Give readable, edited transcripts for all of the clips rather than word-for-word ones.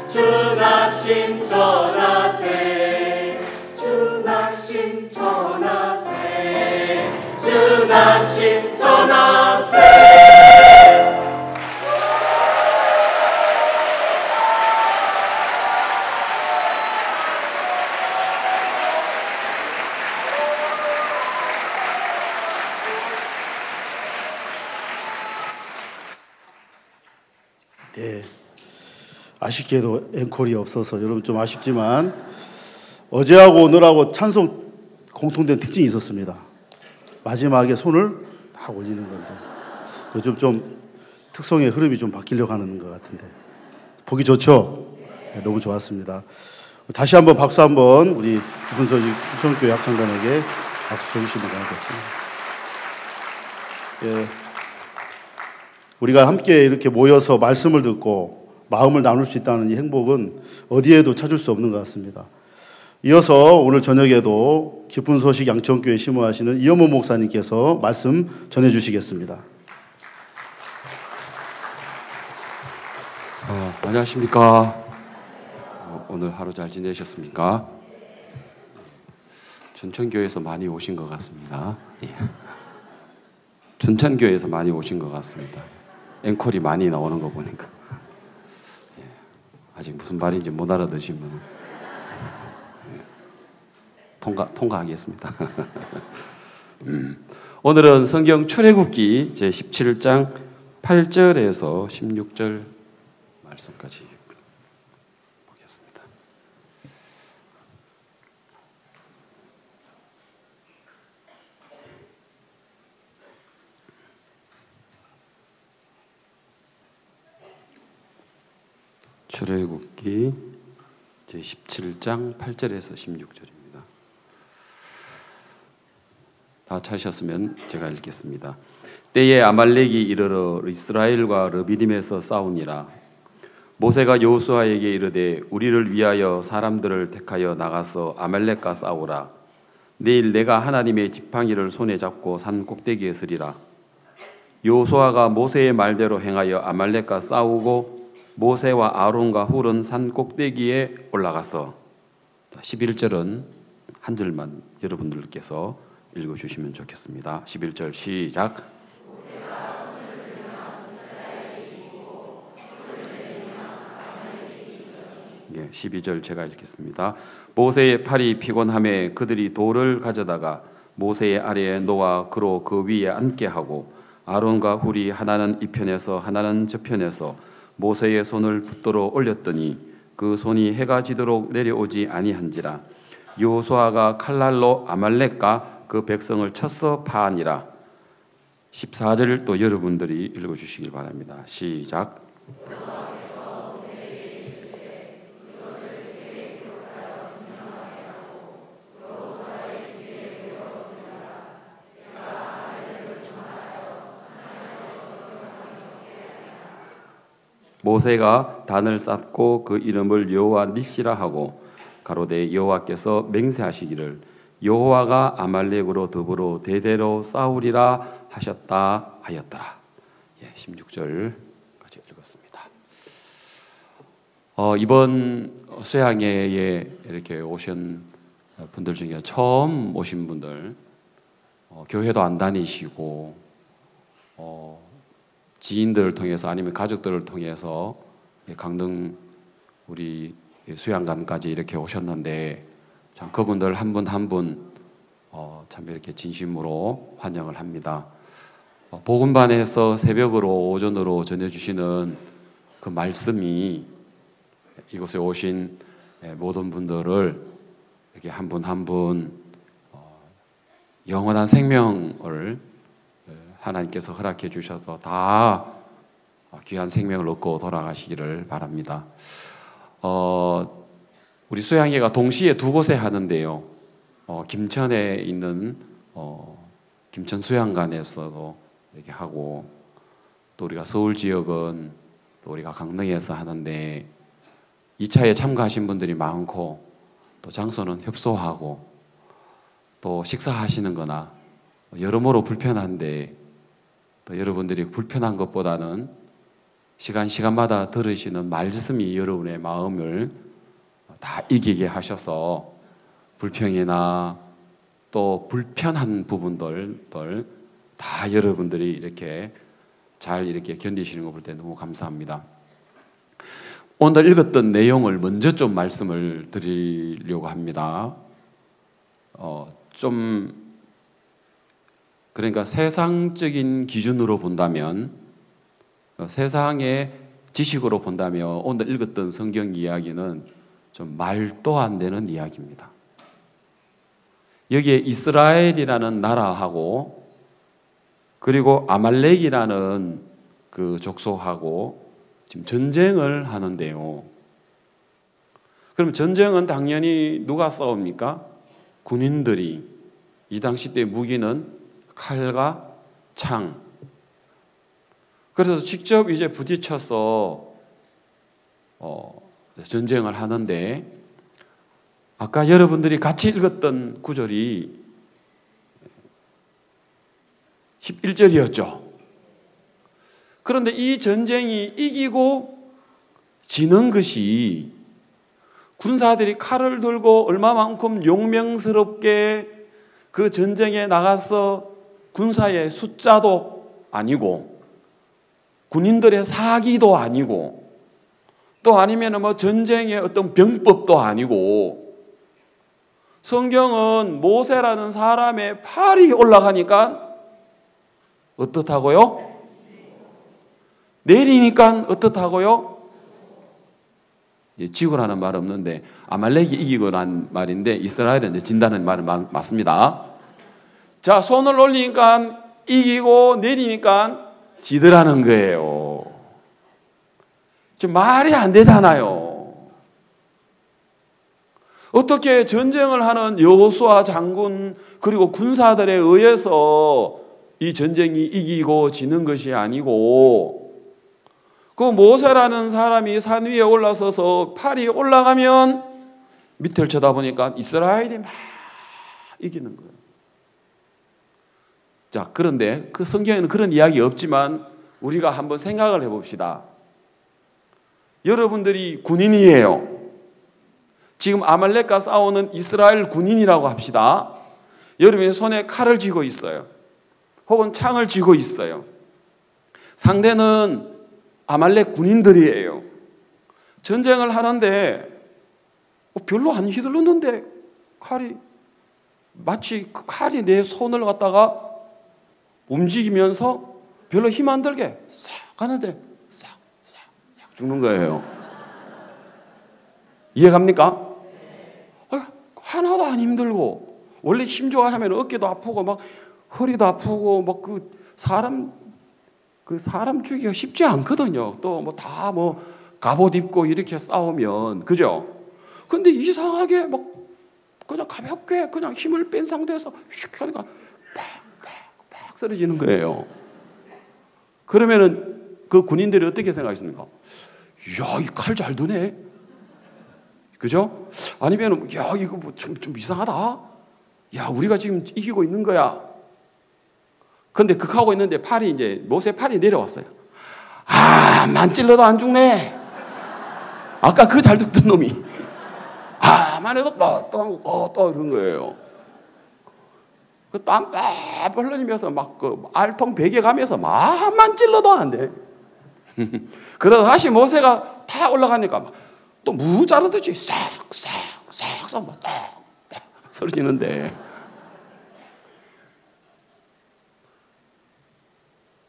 주 나심 전하세. 아쉽게도 앵콜이 없어서 여러분 좀 아쉽지만 어제하고 오늘하고 찬송 공통된 특징이 있었습니다. 마지막에 손을 다 올리는 건데 요즘 좀 특성의 흐름이 좀 바뀌려고 하는 것 같은데 보기 좋죠? 네, 너무 좋았습니다. 다시 한번 박수 한번 우리 기쁜소식 수성교회 합창단에게 박수 쳐주시면 고맙겠습니다. 예, 우리가 함께 이렇게 모여서 말씀을 듣고 마음을 나눌 수 있다는 이 행복은 어디에도 찾을 수 없는 것 같습니다. 이어서 오늘 저녁에도 기쁜 소식 양천교회 심호하시는 이현모 목사님께서 말씀 전해주시겠습니다. 안녕하십니까. 오늘 하루 잘 지내셨습니까? 춘천교회에서 많이 오신 것 같습니다. 예. 춘천교회에서 많이 오신 것 같습니다. 앵콜이 많이 나오는 거 보니까. 예. 아직 무슨 말인지 못 알아듣으시면 통과하겠습니다. 오늘은 성경 출애굽기 제17장 8절에서 16절 말씀까지 보겠습니다. 출애굽기 제17장 8절에서 16절입니다. 다 찾으셨으면 제가 읽겠습니다. 때에 아말렉이 이르러 이스라엘과 르비딤에서 싸우니라. 모세가 여호수아에게 이르되 우리를 위하여 사람들을 택하여 나가서 아말렉과 싸우라. 내일 내가 하나님의 지팡이를 손에 잡고 산 꼭대기에 서리라. 여호수아가 모세의 말대로 행하여 아말렉과 싸우고 모세와 아론과 훌은 산 꼭대기에 올라가서 11절은 한 절만 여러분들께서 읽어주시면 좋겠습니다. 11절 시작. 12절 제가 읽겠습니다. 모세의 팔이 피곤함에 그들이 돌을 가져다가 모세의 아래에 놓아 그로 그 위에 앉게 하고 아론과 훌이 하나는 이편에서 하나는 저편에서 모세의 손을 붙들어 올렸더니 그 손이 해가 지도록 내려오지 아니한지라. 여호수아가 칼날로 아말렉과 그 백성을 쳐서 파하니라. 14절 또 여러분들이 읽어주시길 바랍니다. 시작. 모세가 단을 쌓고 그 이름을 여호와 니시라 하고 가로되 여호와께서 맹세하시기를 여호와가 아말렉으로 더불어 대대로 싸우리라 하셨다 하였더라. 16절까지 읽었습니다. 이번 수양회에 이렇게 오신 분들 중에 처음 오신 분들, 교회도 안 다니시고 지인들을 통해서 아니면 가족들을 통해서 강릉 우리 수양관까지 이렇게 오셨는데 참 그분들 한 분 한 분 참 이렇게 진심으로 환영을 합니다. 복음반에서 새벽으로 오전으로 전해주시는 그 말씀이 이곳에 오신 모든 분들을 이렇게 한 분 한 분 영원한 생명을 하나님께서 허락해 주셔서 다 귀한 생명을 얻고 돌아가시기를 바랍니다. 우리 수양회가 동시에 두 곳에 하는데요. 김천에 있는 김천 수양관에서도 이렇게 하고 또 우리가 서울 지역은 또 우리가 강릉에서 하는데 2차에 참가하신 분들이 많고 또 장소는 협소하고 또 식사하시는 거나 여러모로 불편한데 또 여러분들이 불편한 것보다는 시간마다 들으시는 말씀이 여러분의 마음을 다 이기게 하셔서 불평이나 또 불편한 부분들 다 여러분들이 이렇게 잘 이렇게 견디시는 거 볼 때 너무 감사합니다. 오늘 읽었던 내용을 먼저 좀 말씀을 드리려고 합니다. 그러니까 세상적인 기준으로 본다면 세상의 지식으로 본다면 오늘 읽었던 성경 이야기는 좀 말도 안 되는 이야기입니다. 여기에 이스라엘이라는 나라하고 그리고 아말렉이라는 그 족속하고 지금 전쟁을 하는데요. 그럼 전쟁은 당연히 누가 싸웁니까? 군인들이. 이 당시 때 무기는 칼과 창. 그래서 직접 이제 부딪혀서 전쟁을 하는데, 아까 여러분들이 같이 읽었던 구절이 11절이었죠. 그런데 이 전쟁이 이기고 지는 것이 군사들이 칼을 들고 얼마만큼 용맹스럽게 그 전쟁에 나가서 군사의 숫자도 아니고 군인들의 사기도 아니고 또 아니면 뭐 전쟁의 어떤 병법도 아니고 성경은 모세라는 사람의 팔이 올라가니까 어떻다고요? 내리니까 어떻다고요? 지구라는 말 없는데 아말렉이 이기고란 말인데 이스라엘은 이제 진다는 말은 맞습니다. 자, 손을 올리니까 이기고 내리니까 지더라는 거예요. 좀 말이 안 되잖아요. 어떻게 전쟁을 하는 여호수아 장군 그리고 군사들에 의해서 이 전쟁이 이기고 지는 것이 아니고 그 모세라는 사람이 산 위에 올라서서 팔이 올라가면 밑을 쳐다보니까 이스라엘이 막 이기는 거예요. 자, 그런데 그 성경에는 그런 이야기 없지만 우리가 한번 생각을 해봅시다. 여러분들이 군인이에요. 지금 아말렉과 싸우는 이스라엘 군인이라고 합시다. 여러분이 손에 칼을 쥐고 있어요. 혹은 창을 쥐고 있어요. 상대는 아말렉 군인들이에요. 전쟁을 하는데 별로 안 휘둘렀는데 칼이 마치 그 칼이 내 손을 갖다가 움직이면서 별로 힘 안 들게 싹 가는데 싹 죽는 거예요. 이해갑니까? 하나도 안 힘들고 원래 힘 좋아하면 어깨도 아프고 막 허리도 아프고 막 그 사람 죽이기가 쉽지 않거든요. 또 뭐 다 뭐 갑옷 입고 이렇게 싸우면 그죠? 근데 이상하게 막 그냥 가볍게 그냥 힘을 뺀 상태에서 슉 하니까 팍 쓰러지는 거예요. 그러면은 그 군인들이 어떻게 생각하십니까? 야, 이 칼 잘 드네. 그죠? 아니면 야, 이거 뭐 좀 이상하다. 야, 우리가 지금 이기고 있는 거야. 근데 극하고 있는데 팔이 이제 모세 팔이 내려왔어요. 만 찔러도 안 죽네. 아까 그 잘 듣던 놈이 만 해도 또 이런 거예요. 그 땀 빡 흘리면서 막 그 알통 베개 가면서 만 찔러도 안 돼. 그러다 다시 모세가 다 올라가니까 또 무 자르듯이 싹 막 쓰러지는데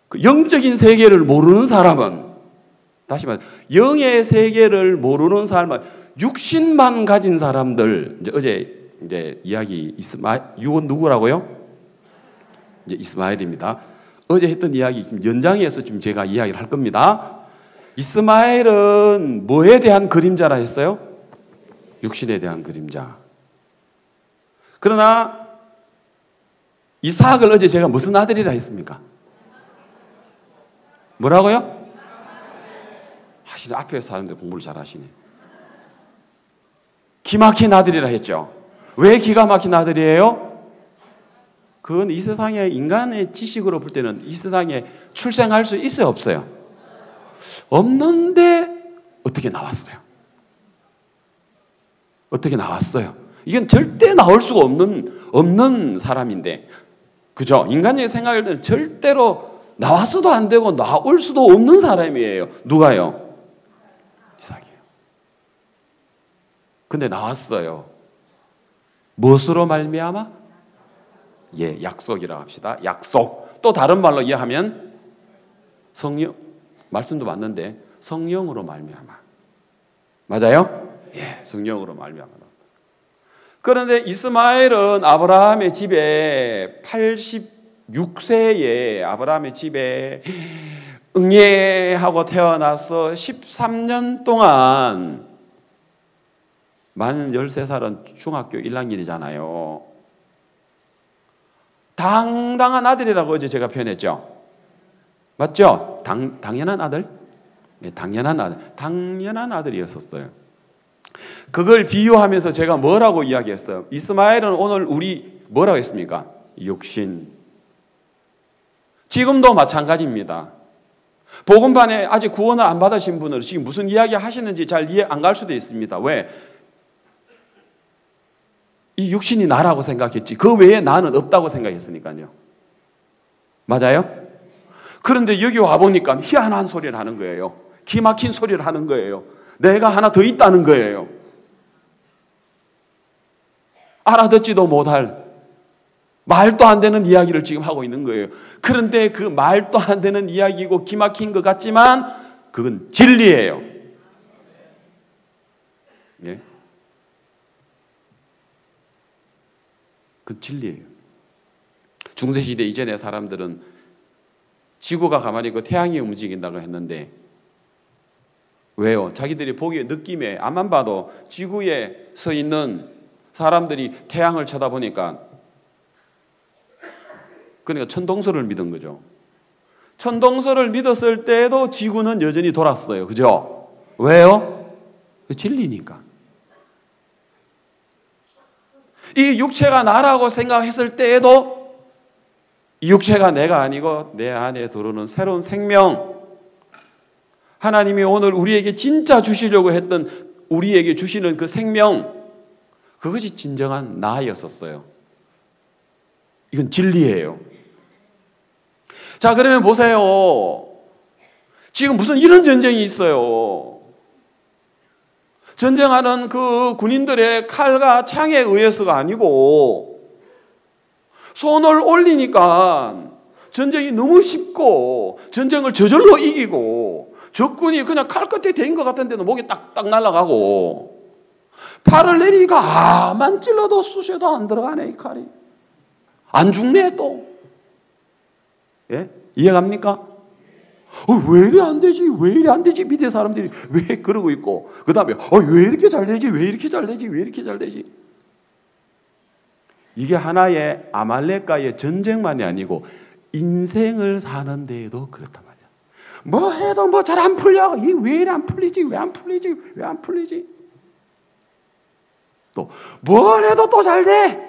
그 영적인 세계를 모르는 사람은 다시 말해 영의 세계를 모르는 사람은 육신만 가진 사람들 이제 어제 이제 이야기 유언 누구라고요? 이제 이스마엘입니다. 어제 했던 이야기 지금 연장해서 지금 제가 이야기를 할 겁니다. 이스마엘은 뭐에 대한 그림자라 했어요? 육신에 대한 그림자. 그러나 이삭을 어제 제가 무슨 아들이라 했습니까? 뭐라고요? 하시네. 앞에 사람들 공부를 잘 하시네. 기막힌 아들이라 했죠. 왜 기가 막힌 아들이에요? 그건 이 세상에 인간의 지식으로 볼 때는 이 세상에 출생할 수 있어요, 없어요? 없는데 어떻게 나왔어요? 어떻게 나왔어요? 이건 절대 나올 수가 없는 사람인데, 그죠? 인간의 생각일 때는 절대로 나왔어도 안 되고 나올 수도 없는 사람이에요. 누가요? 이삭이에요. 근데 나왔어요. 무엇으로 말미암아? 예, 약속이라고 합시다. 약속. 또 다른 말로 이해하면 성령, 말씀도 맞는데 성령으로 말미암아. 맞아요? 예, 성령으로 말미암아 났어요. 그런데 이스마엘은 아브라함의 집에 86세에 아브라함의 집에 응예하고 태어나서 13년 동안, 만 13살은 중학교 1학년이잖아요. 당당한 아들이라고 어제 제가 표현했죠. 맞죠? 당연한 아들? 네, 당연한 아들. 당연한 아들이었었어요. 그걸 비유하면서 제가 뭐라고 이야기했어요? 이스마엘은 오늘 우리 뭐라고 했습니까? 육신. 지금도 마찬가지입니다. 복음반에 아직 구원을 안 받으신 분은 지금 무슨 이야기 하시는지 잘 이해 안 갈 수도 있습니다. 왜? 이 육신이 나라고 생각했지 그 외에 나는 없다고 생각했으니까요. 맞아요? 그런데 여기 와보니까 희한한 소리를 하는 거예요. 기막힌 소리를 하는 거예요. 내가 하나 더 있다는 거예요. 알아듣지도 못할 말도 안 되는 이야기를 지금 하고 있는 거예요. 그런데 그 말도 안 되는 이야기고 기막힌 것 같지만 그건 진리예요. 예? 그 진리예요. 중세시대 이전의 사람들은 지구가 가만히 있고 태양이 움직인다고 했는데 왜요? 자기들이 보기에 느낌에 앞만 봐도 지구에 서 있는 사람들이 태양을 쳐다보니까 그러니까 천동설을 믿은 거죠. 천동설을 믿었을 때에도 지구는 여전히 돌았어요. 그죠? 왜요? 진리니까. 이 육체가 나라고 생각했을 때에도 이 육체가 내가 아니고 내 안에 들어오는 새로운 생명, 하나님이 오늘 우리에게 진짜 주시려고 했던 우리에게 주시는 그 생명, 그것이 진정한 나였었어요. 이건 진리예요. 자, 그러면 보세요. 지금 무슨 이런 전쟁이 있어요. 전쟁하는 그 군인들의 칼과 창에 의해서가 아니고 손을 올리니까 전쟁이 너무 쉽고 전쟁을 저절로 이기고 적군이 그냥 칼끝에 대인 것 같은데도 목이 딱딱 날아가고 팔을 내리니까 아만 찔러도 쑤셔도 안 들어가네. 이 칼이 안 죽네 또. 예? 이해갑니까? 왜 이래 안 되지? 왜 이래 안 되지? 밑에 사람들이 왜 그러고 있고 그 다음에 왜 이렇게 잘 되지? 왜 이렇게 잘 되지? 왜 이렇게 잘 되지? 이게 하나의 아말렉과의 전쟁만이 아니고 인생을 사는 데에도 그렇단 말이야. 뭐 해도 뭐 잘 안 풀려. 이 왜 이래 안 풀리지? 왜 안 풀리지? 왜 안 풀리지? 또 뭘 해도 또 잘 돼.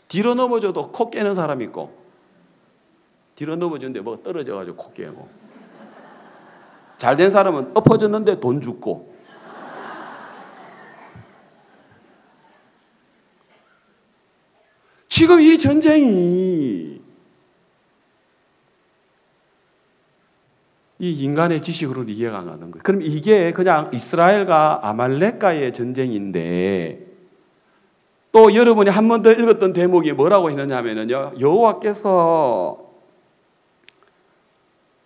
뒤로 넘어져도 코 깨는 사람 있고 뒤로 넘어졌는데 뭐가 떨어져가지고 코 깨고 잘된 사람은 엎어졌는데 돈 죽고 지금 이 전쟁이 이 인간의 지식으로는 이해가 안 가는 거예요. 그럼 이게 그냥 이스라엘과 아말렉과의 전쟁인데 또 여러분이 한 번 더 읽었던 대목이 뭐라고 했느냐면요. 여호와께서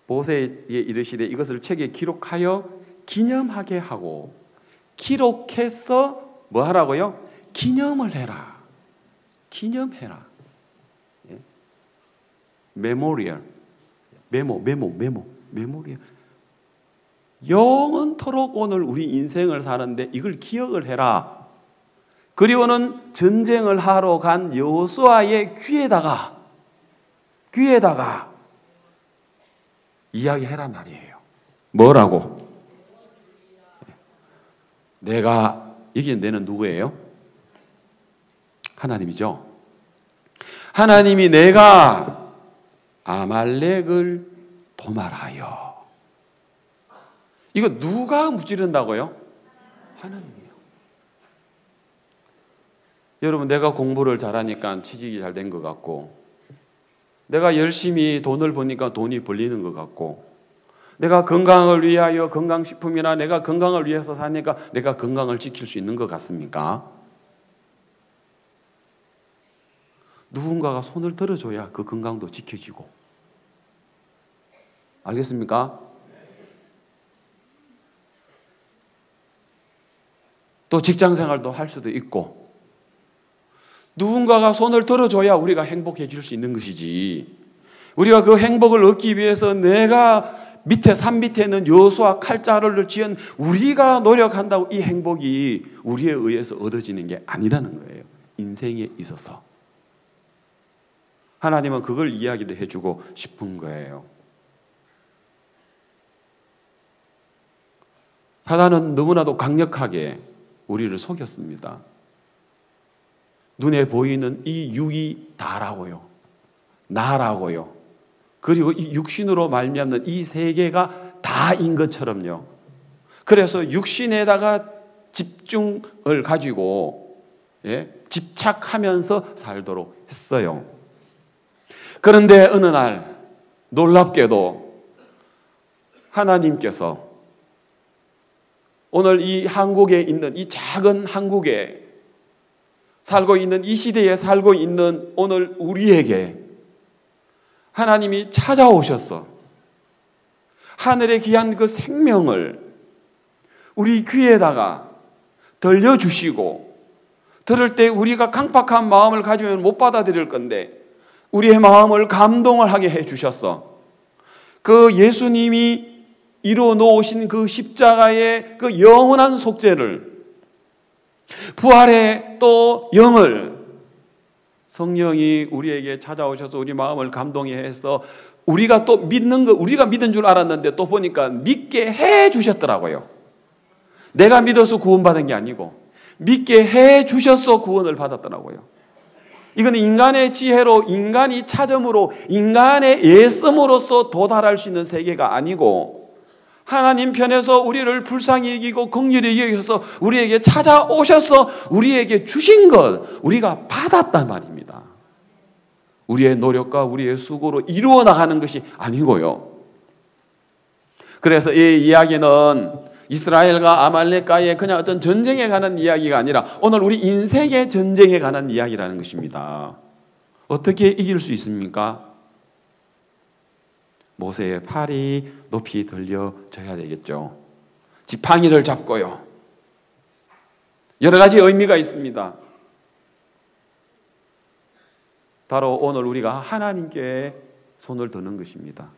모세에게 이르시되 이것을 책에 기록하여 기념하게 하고 기록해서 뭐 하라고요? 기념을 해라. 기념해라. 예? 메모리얼. 메모리얼. 영원토록 오늘 우리 인생을 사는데 이걸 기억을 해라. 그리고는 전쟁을 하러 간 여호수아의 귀에다가 이야기해라 말이에요. 뭐라고? 내가 이게 내는 누구예요? 하나님이죠. 하나님이 내가 아말렉을 도말하여. 이거 누가 무찌른다고요? 하나님이요. 여러분, 내가 공부를 잘하니까 취직이 잘 된 것 같고, 내가 열심히 돈을 버니까 돈이 벌리는 것 같고, 내가 건강을 위하여 건강식품이나 내가 건강을 위해서 사니까 내가 건강을 지킬 수 있는 것 같습니까? 누군가가 손을 들어줘야 그 건강도 지켜지고, 알겠습니까? 또 직장 생활도 할 수도 있고, 누군가가 손을 들어줘야 우리가 행복해질 수 있는 것이지, 우리가 그 행복을 얻기 위해서 내가 산 밑에 있는 여수와 칼자루를 지은 우리가 노력한다고 이 행복이 우리에 의해서 얻어지는 게 아니라는 거예요. 인생에 있어서. 하나님은 그걸 이야기를 해주고 싶은 거예요. 사단은 너무나도 강력하게 우리를 속였습니다. 눈에 보이는 이 육이 다라고요. 나라고요. 그리고 이 육신으로 말미암는 이 세계가 다인 것처럼요. 그래서 육신에다가 집중을 가지고 집착하면서 살도록 했어요. 그런데 어느 날 놀랍게도 하나님께서 오늘 이 한국에 있는, 이 작은 한국에 살고 있는, 이 시대에 살고 있는 오늘 우리에게 하나님이 찾아오셔서 하늘에 귀한 그 생명을 우리 귀에다가 들려주시고, 들을 때 우리가 강팍한 마음을 가지면 못 받아들일 건데 우리의 마음을 감동을 하게 해주셨어. 그 예수님이 이루어 놓으신 그 십자가의 그 영원한 속죄를, 부활의 또 영을 성령이 우리에게 찾아오셔서 우리 마음을 감동해 해서 우리가 또 믿는 거, 우리가 믿은 줄 알았는데 또 보니까 믿게 해 주셨더라고요. 내가 믿어서 구원받은 게 아니고 믿게 해 주셔서 구원을 받았더라고요. 이건 인간의 지혜로, 인간이 찾음으로, 인간의 예씀으로서 도달할 수 있는 세계가 아니고 하나님 편에서 우리를 불쌍히 여기고 긍휼히 여기셔서 우리에게 찾아오셔서 우리에게 주신 것, 우리가 받았단 말입니다. 우리의 노력과 우리의 수고로 이루어 나가는 것이 아니고요. 그래서 이 이야기는 이스라엘과 아말렉과의 그냥 어떤 전쟁에 관한 이야기가 아니라 오늘 우리 인생의 전쟁에 관한 이야기라는 것입니다. 어떻게 이길 수 있습니까? 모세의 팔이 높이 들려져야 되겠죠. 지팡이를 잡고요. 여러 가지 의미가 있습니다. 바로 오늘 우리가 하나님께 손을 드는 것입니다.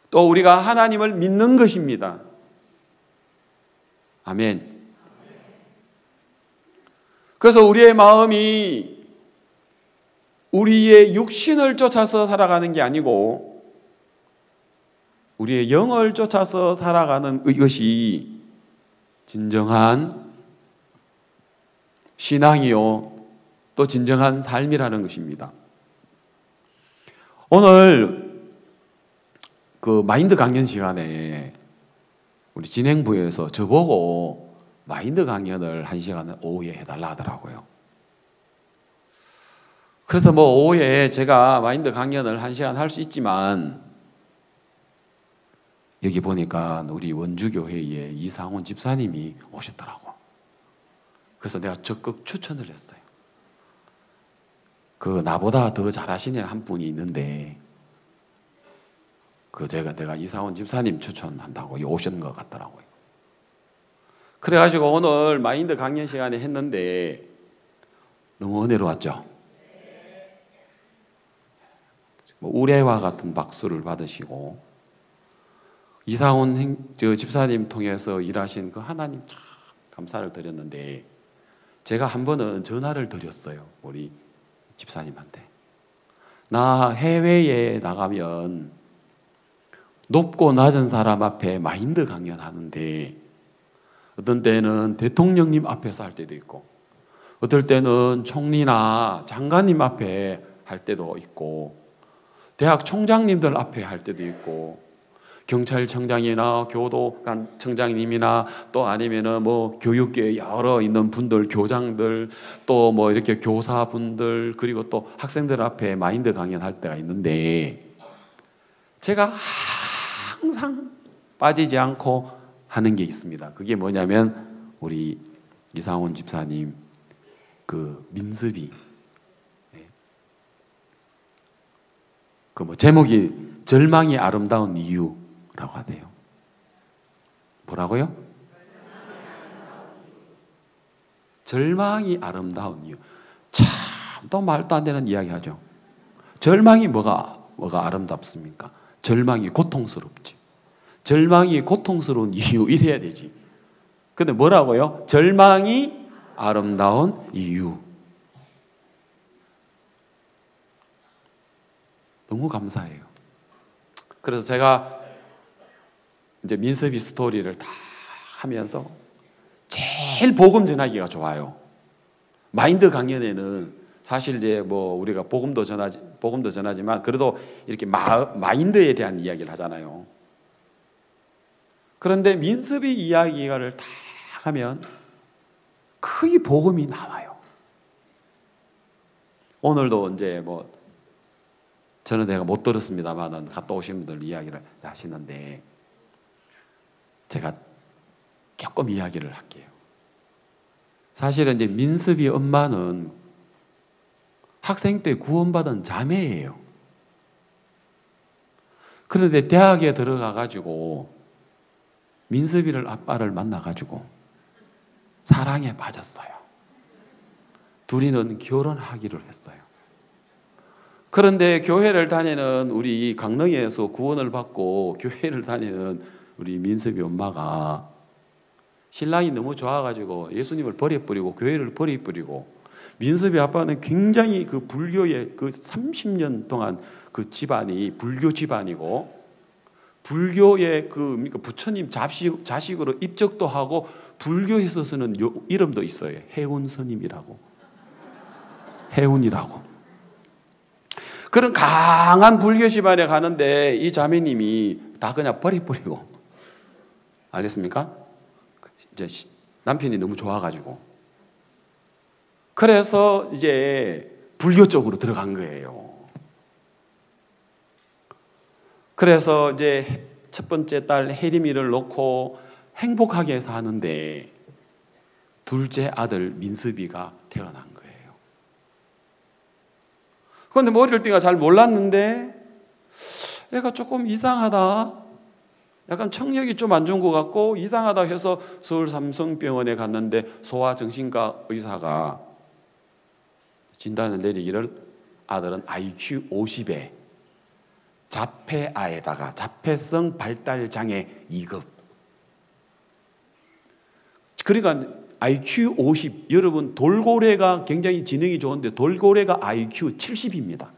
또 우리가 하나님을 믿는 것입니다. 아멘. 그래서 우리의 마음이 우리의 육신을 쫓아서 살아가는 게 아니고 우리의 영을 쫓아서 살아가는 이것이 진정한 신앙이요, 또 진정한 삶이라는 것입니다. 오늘 그 마인드 강연 시간에 우리 진행부에서 저보고 마인드 강연을 1시간 오후에 해달라 하더라고요. 그래서 뭐 오후에 제가 마인드 강연을 1시간 할 수 있지만 여기 보니까 우리 원주교회에 이상훈 집사님이 오셨더라고. 그래서 내가 적극 추천을 했어요. 그 나보다 더 잘하시는 한 분이 있는데 내가 이상훈 집사님 추천한다고 오신 것 같더라고요. 그래가지고 오늘 마인드 강연 시간에 했는데 너무 은혜로웠죠. 우레와 같은 박수를 받으시고 이상훈 집사님 통해서 일하신 그 하나님 참 감사를 드렸는데 제가 한 번은 전화를 드렸어요. 우리 집사님한테. 나 해외에 나가면 높고 낮은 사람 앞에 마인드 강연하는데 어떤 때는 대통령님 앞에서 할 때도 있고 어떨 때는 총리나 장관님 앞에 할 때도 있고 대학 총장님들 앞에 할 때도 있고 경찰청장이나 교도청장님이나 또 아니면은 뭐 교육계에 여러 있는 분들, 교장들 또 뭐 이렇게 교사분들 그리고 또 학생들 앞에 마인드 강연할 때가 있는데 제가 항상 빠지지 않고 하는 게 있습니다. 그게 뭐냐면 우리 이상훈 집사님 그 민습이 그 뭐 제목이 절망이 아름다운 이유라고 하대요. 뭐라고요? 절망이 아름다운 이유. 참, 또 말도 안 되는 이야기 하죠. 절망이 뭐가 아름답습니까? 절망이 고통스럽지. 절망이 고통스러운 이유, 이래야 되지. 근데 뭐라고요? 절망이 아름다운 이유. 너무 감사해요. 그래서 제가 이제 민서비 스토리를 다 하면서 제일 복음 전하기가 좋아요. 마인드 강연에는 사실 이제 뭐 우리가 복음도 전하지만 그래도 이렇게 마인드에 대한 이야기를 하잖아요. 그런데 민섭이 이야기를 다 하면 거의 복음이 나와요. 오늘도 이제 뭐 저는 내가 못 들었습니다만 갔다 오신 분들 이야기를 하시는데 제가 조금 이야기를 할게요. 사실은 이제 민섭이 엄마는 학생 때 구원받은 자매예요. 그런데 대학에 들어가가지고 민섭이를 아빠를 만나가지고 사랑에 빠졌어요. 둘이는 결혼하기를 했어요. 그런데 교회를 다니는 우리 강릉에서 구원을 받고 교회를 다니는 우리 민섭이 엄마가 신랑이 너무 좋아가지고 예수님을 버려버리고 교회를 버려버리고 민섭이 아빠는 굉장히 그 불교의 그 30년 동안 그 집안이 불교 집안이고 불교의 그 부처님 자식으로 입적도 하고 불교에 있어서는 이름도 있어요. 해운 스님이라고. 해운이라고. 그런 강한 불교 집안에 가는데 이 자매님이 다 그냥 버려버리고 알겠습니까? 이제 남편이 너무 좋아가지고 그래서 이제 불교 쪽으로 들어간 거예요. 그래서 이제 첫 번째 딸 혜림이를 놓고 행복하게 사는데 둘째 아들 민섭이가 태어난 거예요. 그런데 뭐 어릴 때가 잘 몰랐는데 애가 조금 이상하다. 약간 청력이 좀 안 좋은 것 같고 이상하다 해서 서울 삼성병원에 갔는데 소아정신과 의사가 진단을 내리기를 아들은 IQ 50에 자폐아에다가 자폐성 발달장애 2급. 그러니까 IQ 50, 여러분 돌고래가 굉장히 지능이 좋은데 돌고래가 IQ 70입니다.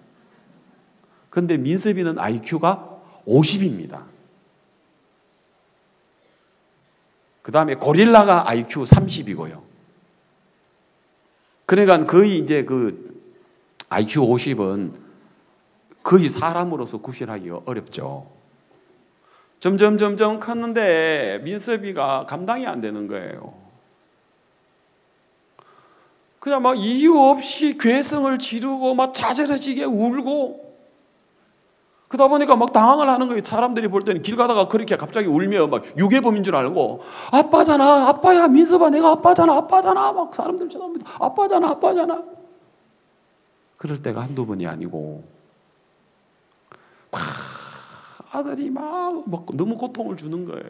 그런데 민섭이는 IQ가 50입니다. 그 다음에 고릴라가 IQ 30이고요. 그러니까 거의 이제 그 IQ 50은 거의 사람으로서 구실하기가 어렵죠. 점점 컸는데 민섭이가 감당이 안 되는 거예요. 그냥 막 이유 없이 괴성을 지르고 막 자저러지게 울고 그러다 보니까 막 당황을 하는 거예요. 사람들이 볼 때는 길 가다가 그렇게 갑자기 울면 막 유괴범인 줄 알고 아빠잖아, 아빠야, 민섭아, 내가 아빠잖아, 아빠잖아, 막 사람들 쳐다보면서 아빠잖아, 아빠잖아. 그럴 때가 한두 번이 아니고 막 아들이 막 너무 고통을 주는 거예요.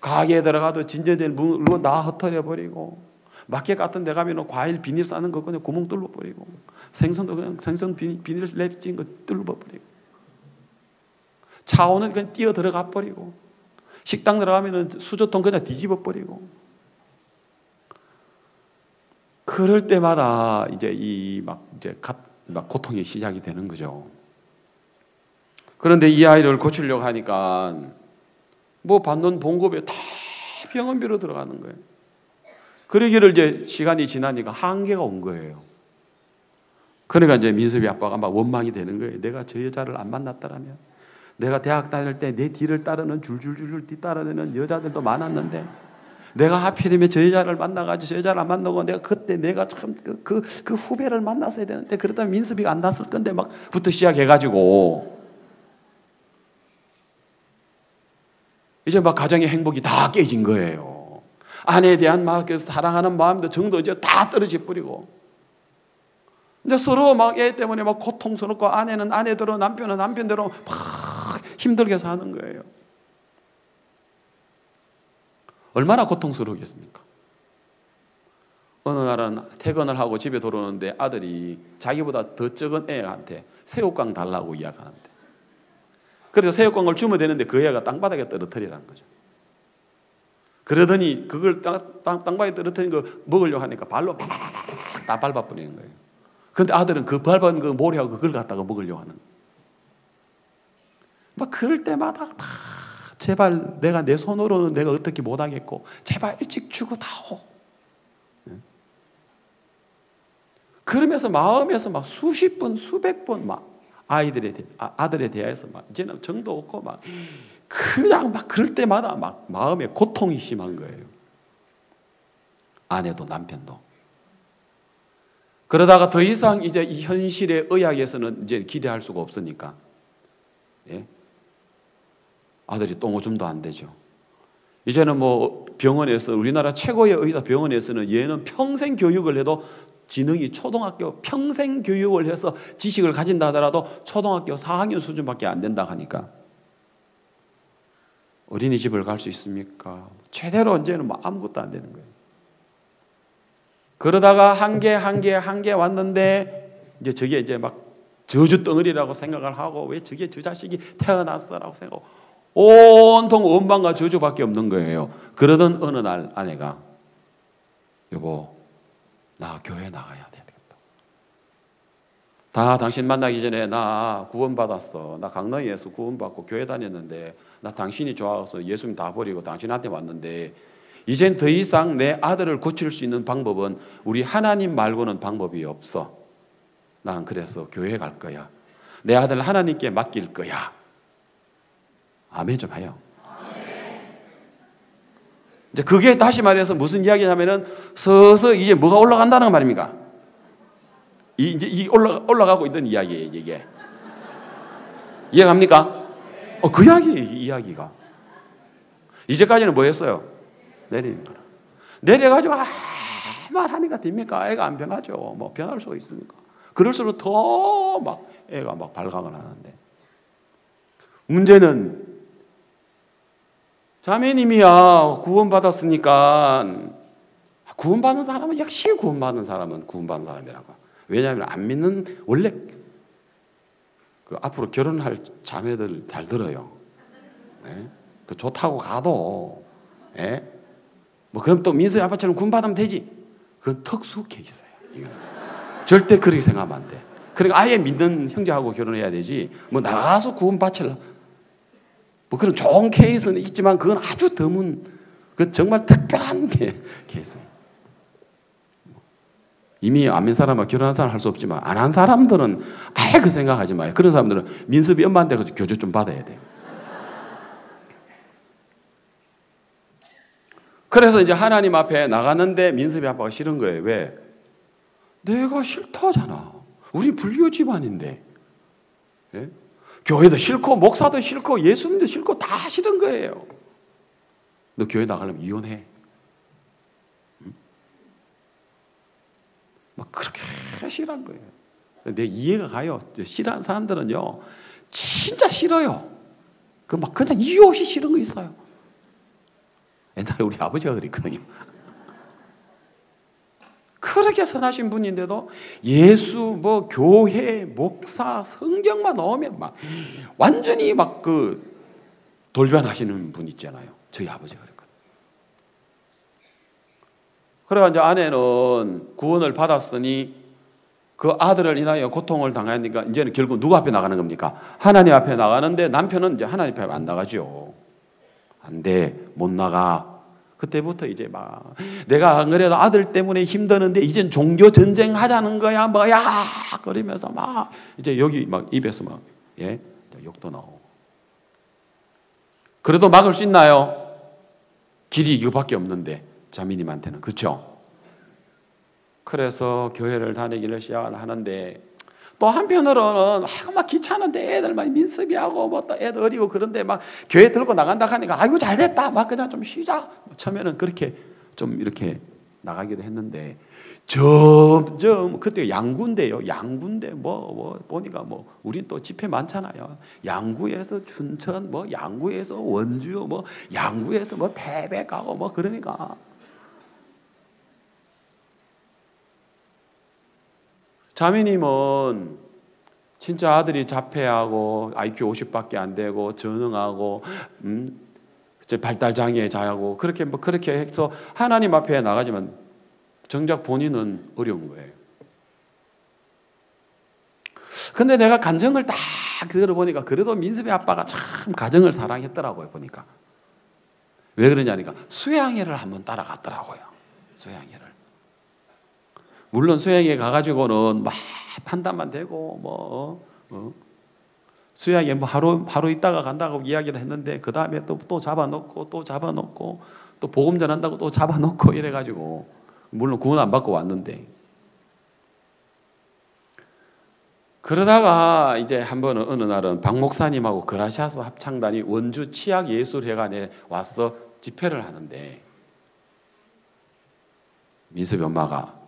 가게에 들어가도 진저된 물건 다 흩어려 버리고 마켓 같은 데 가면 과일 비닐 싸는 거 그냥 구멍 뚫어 버리고 생선도 그냥 생선 비닐 랩 찐 거 뚫어 버리고 차오는 그냥 뛰어 들어가 버리고 식당 들어가면 수저통 그냥 뒤집어 버리고 그럴 때마다 이제 막 고통이 시작이 되는 거죠. 그런데 이 아이를 고치려고 하니까 뭐 받는 봉급에 다 병원비로 들어가는 거예요. 그러기를 이제 시간이 지나니까 한계가 온 거예요. 그러니까 이제 민섭이 아빠가 막 원망이 되는 거예요. 내가 저 여자를 안 만났더라면, 내가 대학 다닐 때 내 뒤를 따르는 줄줄줄 뒤따르는 여자들도 많았는데, 내가 하필이면 저 여자를 만나가지고 저 여자를 안 만나고 내가 그때 내가 참 그 후배를 만났어야 되는데 그러다 민섭이가 안 났을 건데 막부터 시작해가지고 이제 막 가정의 행복이 다 깨진 거예요. 아내에 대한 막 사랑하는 마음도 정도 이제 다 떨어져 버리고 이제 서로 막 애 때문에 막 고통스럽고 아내는 아내대로 남편은 남편대로 막 힘들게 사는 거예요. 얼마나 고통스러우겠습니까? 어느 날은 퇴근을 하고 집에 돌아오는데 아들이 자기보다 더 적은 애한테 새우깡 달라고 이야기하는데, 그래서 새우깡을 주면 되는데 그 애가 땅바닥에 떨어뜨리라는 거죠. 그러더니 그걸 땅바닥에 떨어뜨린 걸 먹으려고 하니까 발로 막 다 밟아버리는 거예요. 그런데 아들은 그 밟은 그 모래하고 그걸 갖다가 먹으려고 하는 거예요. 막 그럴 때마다 막 제발 내가 내 손으로는 내가 어떻게 못하겠고 제발 일찍 죽어다오. 그러면서 마음에서 막 수십 번 수백 번 막 아들에 대해서 막 이제는 정도 없고 막 그냥 막 그럴 때마다 막 마음에 고통이 심한 거예요. 아내도 남편도. 그러다가 더 이상 이제 이 현실의 의학에서는 이제 기대할 수가 없으니까, 예? 아들이 똥오줌도 안 되죠. 이제는 뭐 병원에서, 우리나라 최고의 의사 병원에서는 얘는 평생 교육을 해도 지능이 초등학교 평생 교육을 해서 지식을 가진다 하더라도 초등학교 4학년 수준밖에 안 된다 하니까 어린이집을 갈 수 있습니까? 최대로 이제는 뭐 아무것도 안 되는 거예요. 그러다가 한 개 왔는데 이제 저게 이제 막 저주 덩어리라고 생각을 하고, 왜 저게 저 자식이 태어났어라고 생각하고 온통 원망과 저주밖에 없는 거예요. 그러던 어느 날 아내가, 여보, 나 교회 나가야 되겠다. 당신 만나기 전에 나 구원받았어. 나 강릉에서 구원받고 교회 다녔는데 나 당신이 좋아서 예수님 다 버리고 당신한테 왔는데 이젠 더 이상 내 아들을 고칠 수 있는 방법은 우리 하나님 말고는 방법이 없어. 난 그래서 교회 갈 거야. 내 아들 하나님께 맡길 거야. 아멘 좀 해요. 이제 그게 다시 말해서 무슨 이야기냐면은 서서히 이제 뭐가 올라간다는 말입니까? 이제 올라가고 있던 이야기예요, 이게. 이해갑니까? 그 이야기가. 이제까지는 뭐 했어요? 내리는 거라. 내려가지고 말하니까 됩니까? 애가 안 변하죠. 뭐 변할 수가 있습니까? 그럴수록 더 막 애가 막 발광을 하는데, 문제는 자매님이야 구원받았으니까, 구원받는 사람은 역시 구원받는 사람이라고. 왜냐하면 안 믿는, 원래 그 앞으로 결혼할 자매들 잘 들어요. 네? 그 좋다고 가도, 네? 뭐 그럼 또 민서의 아빠처럼 구원받으면 되지. 그건 특수 케이스예요. 절대 그렇게 생각하면 안 돼. 그러니까 아예 믿는 형제하고 결혼해야 되지. 뭐 나가서 구원받으려. 뭐 그런 좋은 케이스는 있지만 그건 아주 드문, 그 정말 특별한 케이스예요. 이미 안 믿는 사람과 결혼한 사람 할 수 없지만 안 한 사람들은 아예 그 생각하지 마요. 그런 사람들은 민섭이 엄마한테 교제 좀 받아야 돼요. 그래서 이제 하나님 앞에 나갔는데 민섭이 아빠가 싫은 거예요. 왜? 내가 싫다잖아. 우리 불교 집안인데. 예? 교회도 싫고 목사도 싫고 예수님도 싫고 다 싫은 거예요. 너 교회 나가려면 이혼해. 응? 막 그렇게 싫어한 거예요. 내 이해가 가요. 싫어하는 사람들은요, 진짜 싫어요. 그 막 그냥 이유 없이 싫은 거 있어요. 옛날에 우리 아버지가 그랬거든요. 그렇게 선하신 분인데도 예수, 뭐 교회, 목사, 성경만 넣으면 막 완전히 막 그 돌변하시는 분 있잖아요. 저희 아버지가 그랬거든요. 그래가 이제 아내는 구원을 받았으니 그 아들을 인하여 고통을 당하니까 이제는 결국 누구 앞에 나가는 겁니까? 하나님 앞에 나가는데 남편은 이제 하나님 앞에 안 나가죠. 안 돼, 못 나가. 그때부터 이제 막 내가 안 그래도 아들 때문에 힘드는데 이젠 종교 전쟁 하자는 거야 뭐야 그러면서 막 이제 여기 막 입에서 막 욕도 나오고. 그래도 막을 수 있나요? 길이 이거밖에 없는데 자매님한테는. 그렇죠? 그래서 교회를 다니기를 시작을 하는데, 또 한편으로는 막 귀찮은데 애들 막 민습이하고 뭐 또 애들 어리고 그런데 막 교회 들고 나간다 하니까 아이고 잘됐다 막 그냥 좀 쉬자. 처음에는 그렇게 좀 이렇게 나가기도 했는데 점점 그때 양구인데요. 양구인데 보니까 우린 또 집회 많잖아요. 양구에서 춘천, 양구에서 원주, 양구에서 태백 가고 그러니까 자매님은 진짜 아들이 자폐하고 IQ 50밖에 안 되고 전응하고 발달 장애 자하고 그렇게 해서 하나님 앞에 나가지만 정작 본인은 어려운 거예요. 근데 내가 간증을 딱 들어보니까 그래도 민섭이 아빠가 참 가정을 사랑했더라고요. 보니까 왜 그러냐니까 수양회를 한번 따라갔더라고요. 수양회를. 물론 수양회 가가지고는 막 판단만 되고 수양회 하루 있다가 간다고 이야기를 했는데 그 다음에 또 잡아놓고 또 복음 전한다고 또 잡아놓고 이래가지고 물론 구원 안 받고 왔는데 그러다가 이제 한 번은 어느 날은 박 목사님하고 그라시아스 합창단이 원주 치약예술회관에 와서 집회를 하는데 민섭이 엄마가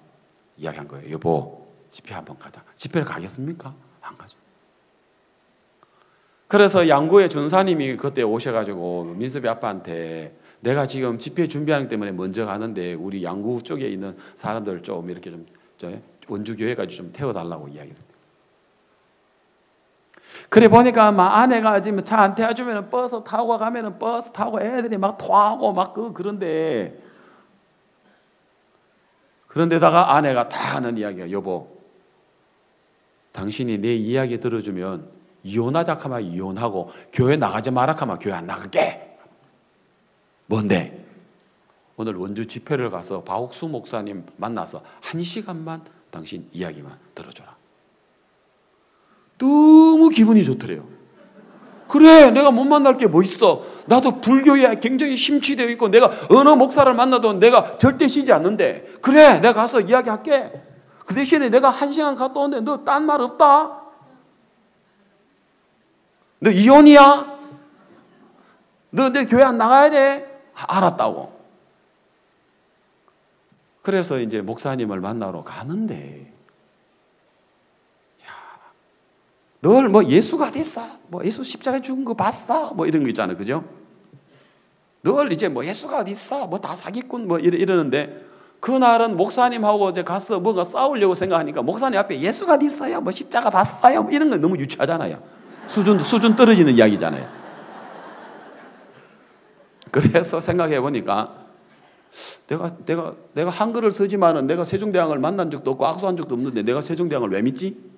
이야기한 거예요. 여보, 집회 한번 가자. 집회를 가겠습니까? 안 가죠. 그래서 양구의 준사님이 그때 오셔가지고 민섭이 아빠한테 내가 지금 집회 준비하는 때문에 먼저 가는데 우리 양구 쪽에 있는 사람들 좀 이렇게 좀 원주교회까지 좀 태워달라고 이야기를 했대요. 그래 보니까 아내가 지금 차 안 태워주면 버스 타고 가면은 버스 타고 애들이 막 토하고 그런데다가 아내가 다 하는 이야기야. 여보, 당신이 내 이야기 들어주면 이혼하자 하면 이혼하고 교회 나가지 마라 하면 교회 안 나갈게. 뭔데? 오늘 원주 집회를 가서 박옥수 목사님 만나서 1시간만 당신 이야기만 들어줘라. 너무 기분이 좋더래요. 그래, 내가 못 만날 게 뭐 있어. 나도 불교에 굉장히 심취되어 있고 내가 어느 목사를 만나도 내가 절대 쉬지 않는데 그래, 내가 가서 이야기할게. 그 대신에 내가 1시간 갔다 오는데 너 딴 말 없다? 너 이혼이야? 너 내 교회 안 나가야 돼? 알았다고. 그래서 이제 목사님을 만나러 가는데 늘 예수가 어디 있어? 예수 십자가에 죽은 거 봤어? 이런 거 있잖아요. 그죠? 늘 이제 예수가 어디 있어? 다 사기꾼 이러는데 그날은 목사님하고 이제 가서 뭔가 싸우려고 생각하니까 목사님 앞에 예수가 어디 있어요? 십자가 봤어요? 이런 거 너무 유치하잖아요. 수준 떨어지는 이야기잖아요. 그래서 생각해 보니까 내가 한글을 쓰지만은 내가 세종대왕을 만난 적도 없고 악수한 적도 없는데 내가 세종대왕을 왜 믿지?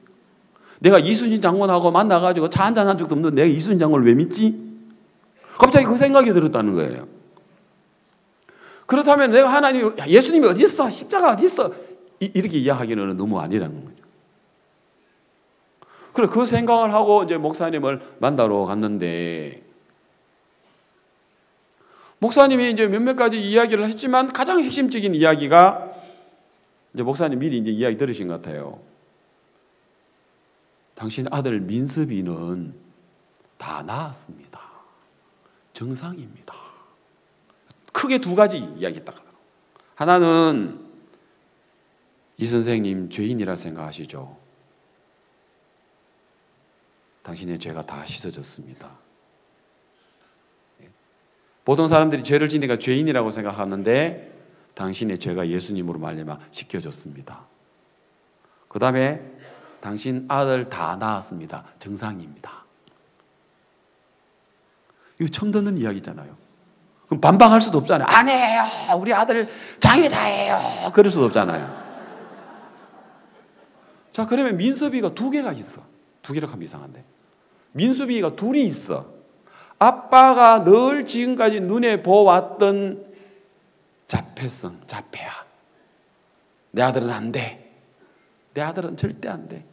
내가 이순신 장군하고 만나가지고 차 한잔한 적도 없는데 내가 이순신 장군을 왜 믿지? 갑자기 그 생각이 들었다는 거예요. 그렇다면 내가 하나님, 예수님이 어디 있어? 십자가 어디 있어? 이렇게 이야기하기는 너무 아니라는 거죠. 그래, 그 생각을 하고 이제 목사님을 만나러 갔는데 목사님이 이제 몇몇 가지 이야기를 했지만 가장 핵심적인 이야기가 이제 목사님 미리 이제 이야기 들으신 것 같아요. 당신 아들 민섭이는 다 나았습니다. 정상입니다. 크게 두 가지 이야기했다. 하나는 이 선생님 죄인이라 생각하시죠? 당신의 죄가 다 씻어졌습니다. 보통 사람들이 죄를 지니까 죄인이라고 생각하는데 당신의 죄가 예수님으로 말미암아 씻겨졌습니다. 그 다음에 당신 아들 다 낳았습니다. 정상입니다. 이거 처음 듣는 이야기잖아요. 그럼 반박할 수도 없잖아요. 아니에요. 우리 아들 장애자예요. 그럴 수도 없잖아요. 자, 그러면 민섭이가 두 개가 있어. 두 개라고 하면 이상한데. 민섭이가 둘이 있어. 아빠가 늘 지금까지 눈에 보았던 자폐성, 자폐야. 내 아들은 안 돼. 내 아들은 절대 안 돼.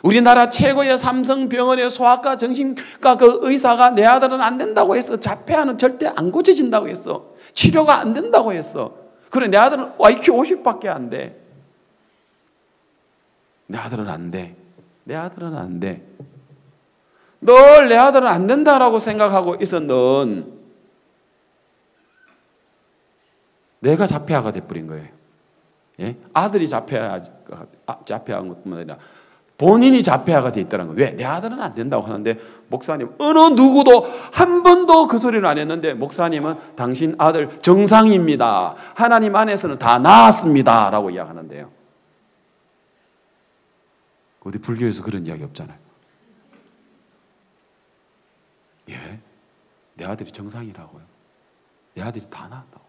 우리나라 최고의 삼성병원의 소아과 정신과 그 의사가 내 아들은 안 된다고 했어. 자폐아는 절대 안 고쳐진다고 했어. 치료가 안 된다고 했어. 그래, 내 아들은 IQ 50밖에 안 돼. 내 아들은 안 돼. 내 아들은 안 돼. 늘 내 아들은 안 된다라고 생각하고 있었던 내가 자폐아가 돼버린 거예요. 예? 아들이 자폐한 것뿐만 아니라 본인이 자폐아가 돼 있다는 거예요. 왜? 내 아들은 안 된다고 하는데 목사님 어느 누구도 한 번도 그 소리를 안 했는데 목사님은 당신 아들 정상입니다. 하나님 안에서는 다 나았습니다. 라고 이야기하는데요. 어디 불교에서 그런 이야기 없잖아요. 예? 내 아들이 정상이라고요. 내 아들이 다 나았다고.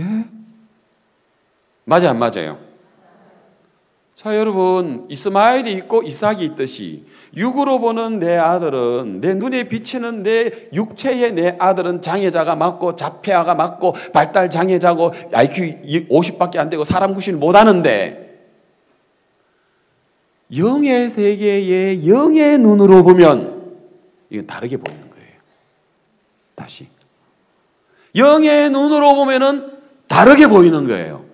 예? 맞아요, 안 맞아요? 자, 여러분, 이스마엘이 있고 이삭이 있듯이 육으로 보는 내 아들은, 내 눈에 비치는 내 육체의 내 아들은 장애자가 맞고 자폐아가 맞고 발달 장애자고 IQ 50밖에 안 되고 사람 구실 못하는데 영의 세계의 영의 눈으로 보면 이건 다르게 보이는 거예요. 다시 영의 눈으로 보면은 다르게 보이는 거예요.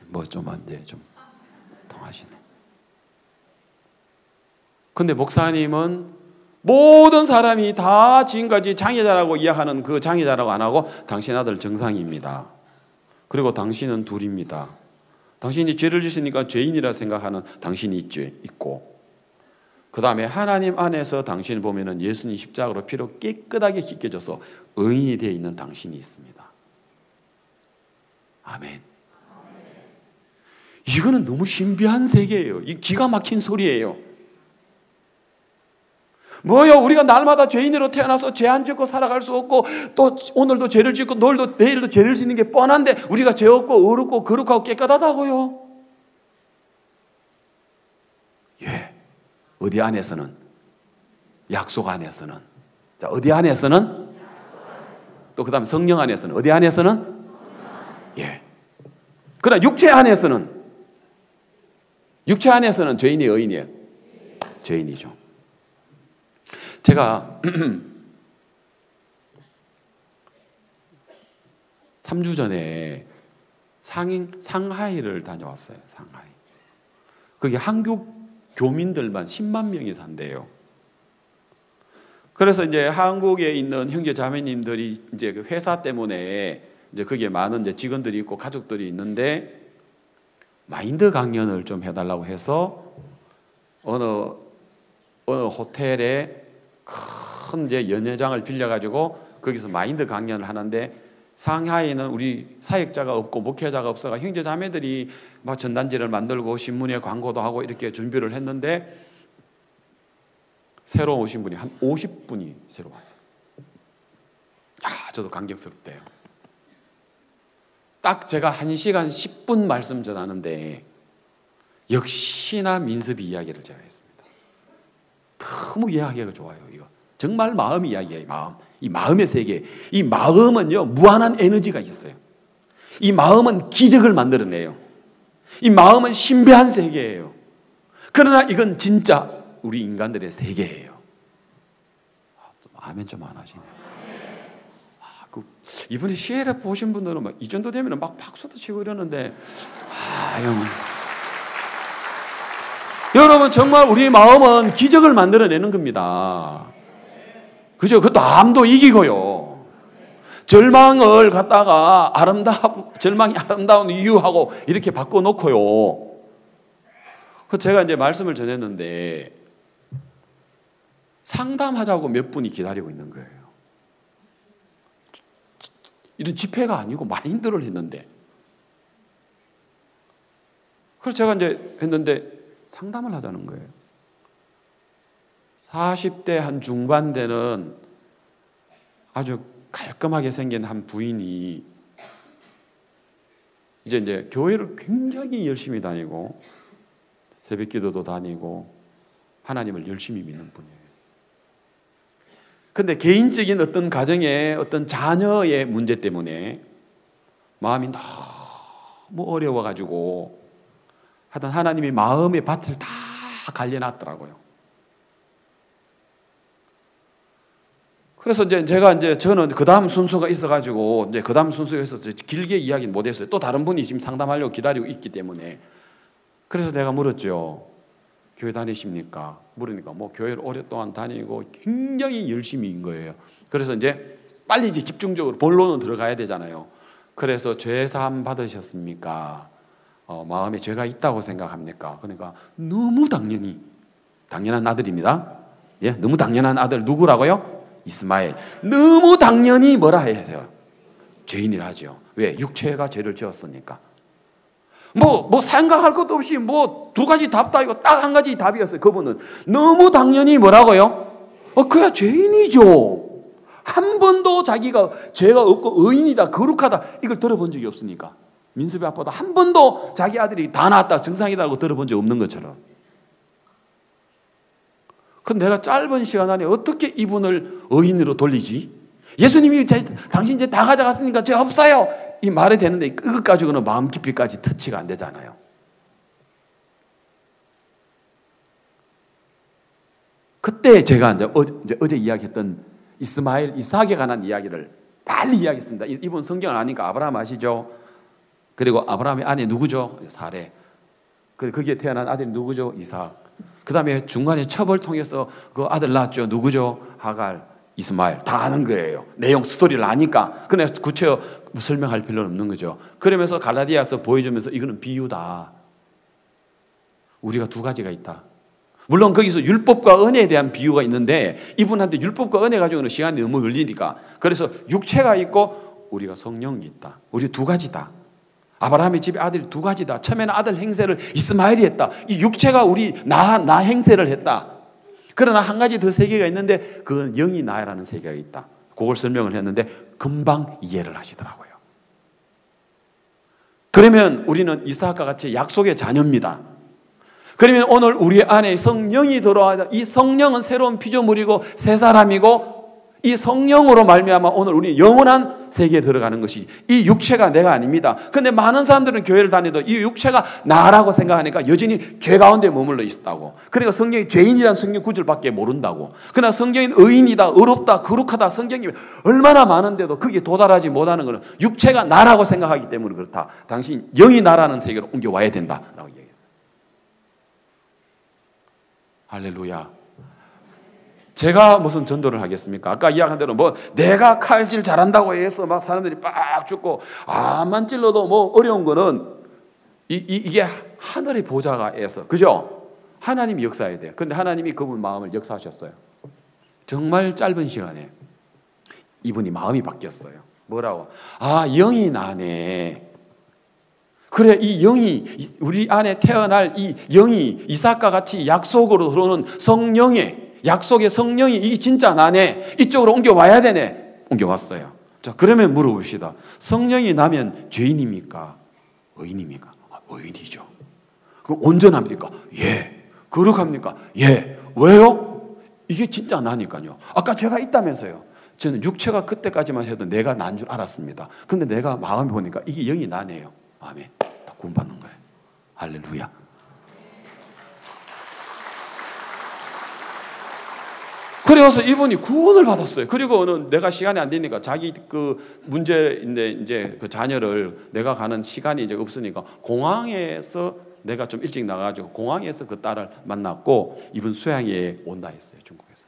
뭐 좀 안 돼, 좀 통하시네. 근데 목사님은 모든 사람이 다 지금까지 장애자라고 이야기하는 그 장애자라고 안 하고 당신 아들 정상입니다. 그리고 당신은 둘입니다. 당신이 죄를 지으니까 죄인이라 생각하는 당신이 있고, 그 다음에 하나님 안에서 당신을 보면은 예수님 십자가로 피로 깨끗하게 씻겨져서 의인이 되어 있는 당신이 있습니다. 아멘. 이거는 너무 신비한 세계예요. 이 기가 막힌 소리예요. 뭐요? 우리가 날마다 죄인으로 태어나서 죄 안 짓고 살아갈 수 없고 또 오늘도 죄를 짓고 내일도 죄를 짓는 게 뻔한데 우리가 죄 없고 어렵고 거룩하고 깨끗하다고요? 예. 어디 안에서는? 약속 안에서는. 자, 어디 안에서는? 또 그 다음에 성령 안에서는. 어디 안에서는? 예. 그러나 육체 안에서는? 육체 안에서는 죄인이 의인이에요? 죄인이죠. 제가 3주 전에 상하이를 다녀왔어요. 상하이. 거기 한국 교민들만 10만 명이 산대요. 그래서 이제 한국에 있는 형제 자매님들이 이제 그 회사 때문에 이제 거기에 많은 이제 직원들이 있고 가족들이 있는데 마인드 강연을 좀 해달라고 해서 어느 호텔에 큰 이제 연회장을 빌려가지고 거기서 마인드 강연을 하는데 상하이는 우리 사역자가 없고 목회자가 없어가 형제 자매들이 막 전단지를 만들고 신문에 광고도 하고 이렇게 준비를 했는데 새로 오신 분이 한 50분이 새로 왔어요. 저도 감격스럽대요. 딱 제가 1시간 10분 말씀 전하는데 역시나 민섭이 이야기를 제가 했습니다. 너무 이야기가 좋아요. 이거 정말 마음 이야기예요. 마음. 이 마음의 세계. 이 마음은요 무한한 에너지가 있어요. 이 마음은 기적을 만들어내요. 이 마음은 신비한 세계예요. 그러나 이건 진짜 우리 인간들의 세계예요. 아멘 좀 안 하시네요. 이번에 CLF 보신 분들은 막 이 정도 되면 막 박수도 치고 이러는데 여러분 정말 우리 마음은 기적을 만들어내는 겁니다. 그죠? 그것도 암도 이기고요. 절망을 갖다가 절망이 아름다운 이유하고 이렇게 바꿔놓고요. 그래서 제가 이제 말씀을 전했는데 상담하자고 몇 분이 기다리고 있는 거예요. 이런 집회가 아니고 마인드를 했는데. 그래서 제가 이제 했는데 상담을 하자는 거예요. 40대 한 중반 되는 아주 깔끔하게 생긴 한 부인이 이제 교회를 굉장히 열심히 다니고 새벽 기도도 다니고 하나님을 열심히 믿는 분이에요. 근데 개인적인 어떤 가정의 어떤 자녀의 문제 때문에 마음이 너무 어려워가지고 하여튼 하나님이 마음의 밭을 다 갈려놨더라고요. 그래서 저는 그 다음 순서가 있어가지고 그 다음 순서가 있어서 길게 이야기는 못했어요. 또 다른 분이 지금 상담하려고 기다리고 있기 때문에. 그래서 내가 물었죠. 교회 다니십니까? 물으니까 뭐 교회를 오랫동안 다니고 굉장히 열심히인 거예요. 그래서 이제 빨리 집중적으로 본론은 들어가야 되잖아요. 그래서 죄사함 받으셨습니까? 마음에 죄가 있다고 생각합니까? 그러니까 너무 당연한 아들입니다. 예, 너무 당연한 아들 누구라고요? 이스마엘. 너무 당연히 뭐라 해야 돼요? 죄인이라 하죠. 왜? 육체가 죄를 지었으니까. 뭐 생각할 것도 없이 뭐 두 가지 답도 아니고 딱 한 가지 답이었어요. 그분은 너무 당연히 뭐라고요? 그야 죄인이죠. 한 번도 자기가 죄가 없고 의인이다, 거룩하다 이걸 들어본 적이 없으니까. 민수비 아빠도 한 번도 자기 아들이 다 낳았다, 정상이다고 들어본 적 없는 것처럼. 그럼 내가 짧은 시간 안에 어떻게 이분을 의인으로 돌리지? 예수님이 당신 죄 다 가져갔으니까 죄 없어요 이 말이 되는데 그것 가지고는 마음 깊이까지 터치가 안 되잖아요. 그때 제가 이제 어제 이야기했던 이스마엘, 이삭에 관한 이야기를 빨리 이야기했습니다. 이분 성경을 아니까 아브라함 아시죠? 그리고 아브라함의 아내 누구죠? 사레. 거기에 태어난 아들이 누구죠? 이삭. 그 다음에 중간에 첩을 통해서 그 아들 낳았죠. 누구죠? 하갈, 이스마엘. 다 아는 거예요. 내용 스토리를 아니까. 그래서 구체적으로 설명할 필요는 없는 거죠. 그러면서 갈라디아서 보여주면서 이거는 비유다. 우리가 두 가지가 있다. 물론 거기서 율법과 은혜에 대한 비유가 있는데 이분한테 율법과 은혜 가지고는 시간이 너무 걸리니까 그래서 육체가 있고 우리가 성령이 있다. 우리 두 가지다. 아브라함의 집에 아들이 두 가지다. 처음에는 아들 행세를 이스마엘이 했다. 이 육체가 우리 나 행세를 했다. 그러나 한 가지 더 세계가 있는데 그건 영이 나라는 세계가 있다. 그걸 설명을 했는데 금방 이해를 하시더라고요. 그러면 우리는 이삭과 같이 약속의 자녀입니다. 그러면 오늘 우리 안에 성령이 들어와야 이 성령은 새로운 피조물이고 새 사람이고 이 성령으로 말미암아 오늘 우리 영원한 세계에 들어가는 것이 이 육체가 내가 아닙니다. 그런데 많은 사람들은 교회를 다니도 이 육체가 나라고 생각하니까 여전히 죄 가운데 머물러 있다고. 그러니까 성경이 죄인이라는 성경 구절밖에 모른다고. 그러나 성경이 의인이다, 의롭다, 거룩하다 성경이 얼마나 많은데도 거기에 도달하지 못하는 것은 육체가 나라고 생각하기 때문에 그렇다. 당신 영이 나라는 세계로 옮겨와야 된다라고 얘기했어요. 할렐루야. 제가 무슨 전도를 하겠습니까? 아까 이야기한 대로 뭐 내가 칼질 잘한다고 해서 막 사람들이 빡 죽고 암만 찔러도 뭐 어려운 거는 이게 하늘의 보좌가에서 그죠? 하나님이 역사해야 돼요. 그런데 하나님이 그분 마음을 역사하셨어요. 정말 짧은 시간에 이분이 마음이 바뀌었어요. 뭐라고? 영이 나네. 그래, 이 영이 우리 안에 태어날 이 영이 이삭과 같이 약속으로 들어오는 성령의 약속의 성령이 이게 진짜 나네. 이쪽으로 옮겨와야 되네. 옮겨왔어요. 자, 그러면 물어봅시다. 성령이 나면 죄인입니까? 의인입니까? 의인이죠. 그럼 온전합니까? 예. 거룩합니까? 예. 왜요? 이게 진짜 나니까요. 아까 죄가 있다면서요. 저는 육체가 그때까지만 해도 내가 난 줄 알았습니다. 근데 내가 마음이 보니까 이게 영이 나네요. 아멘. 다 구원받는 거예요. 할렐루야. 그래서 이분이 구원을 받았어요. 그리고는 내가 시간이 안 되니까 자기 그 문제인데 이제 그 자녀를 내가 가는 시간이 이제 없으니까 공항에서 내가 좀 일찍 나가가지고 공항에서 그 딸을 만났고 이분 수양회에 온다 했어요. 중국에서.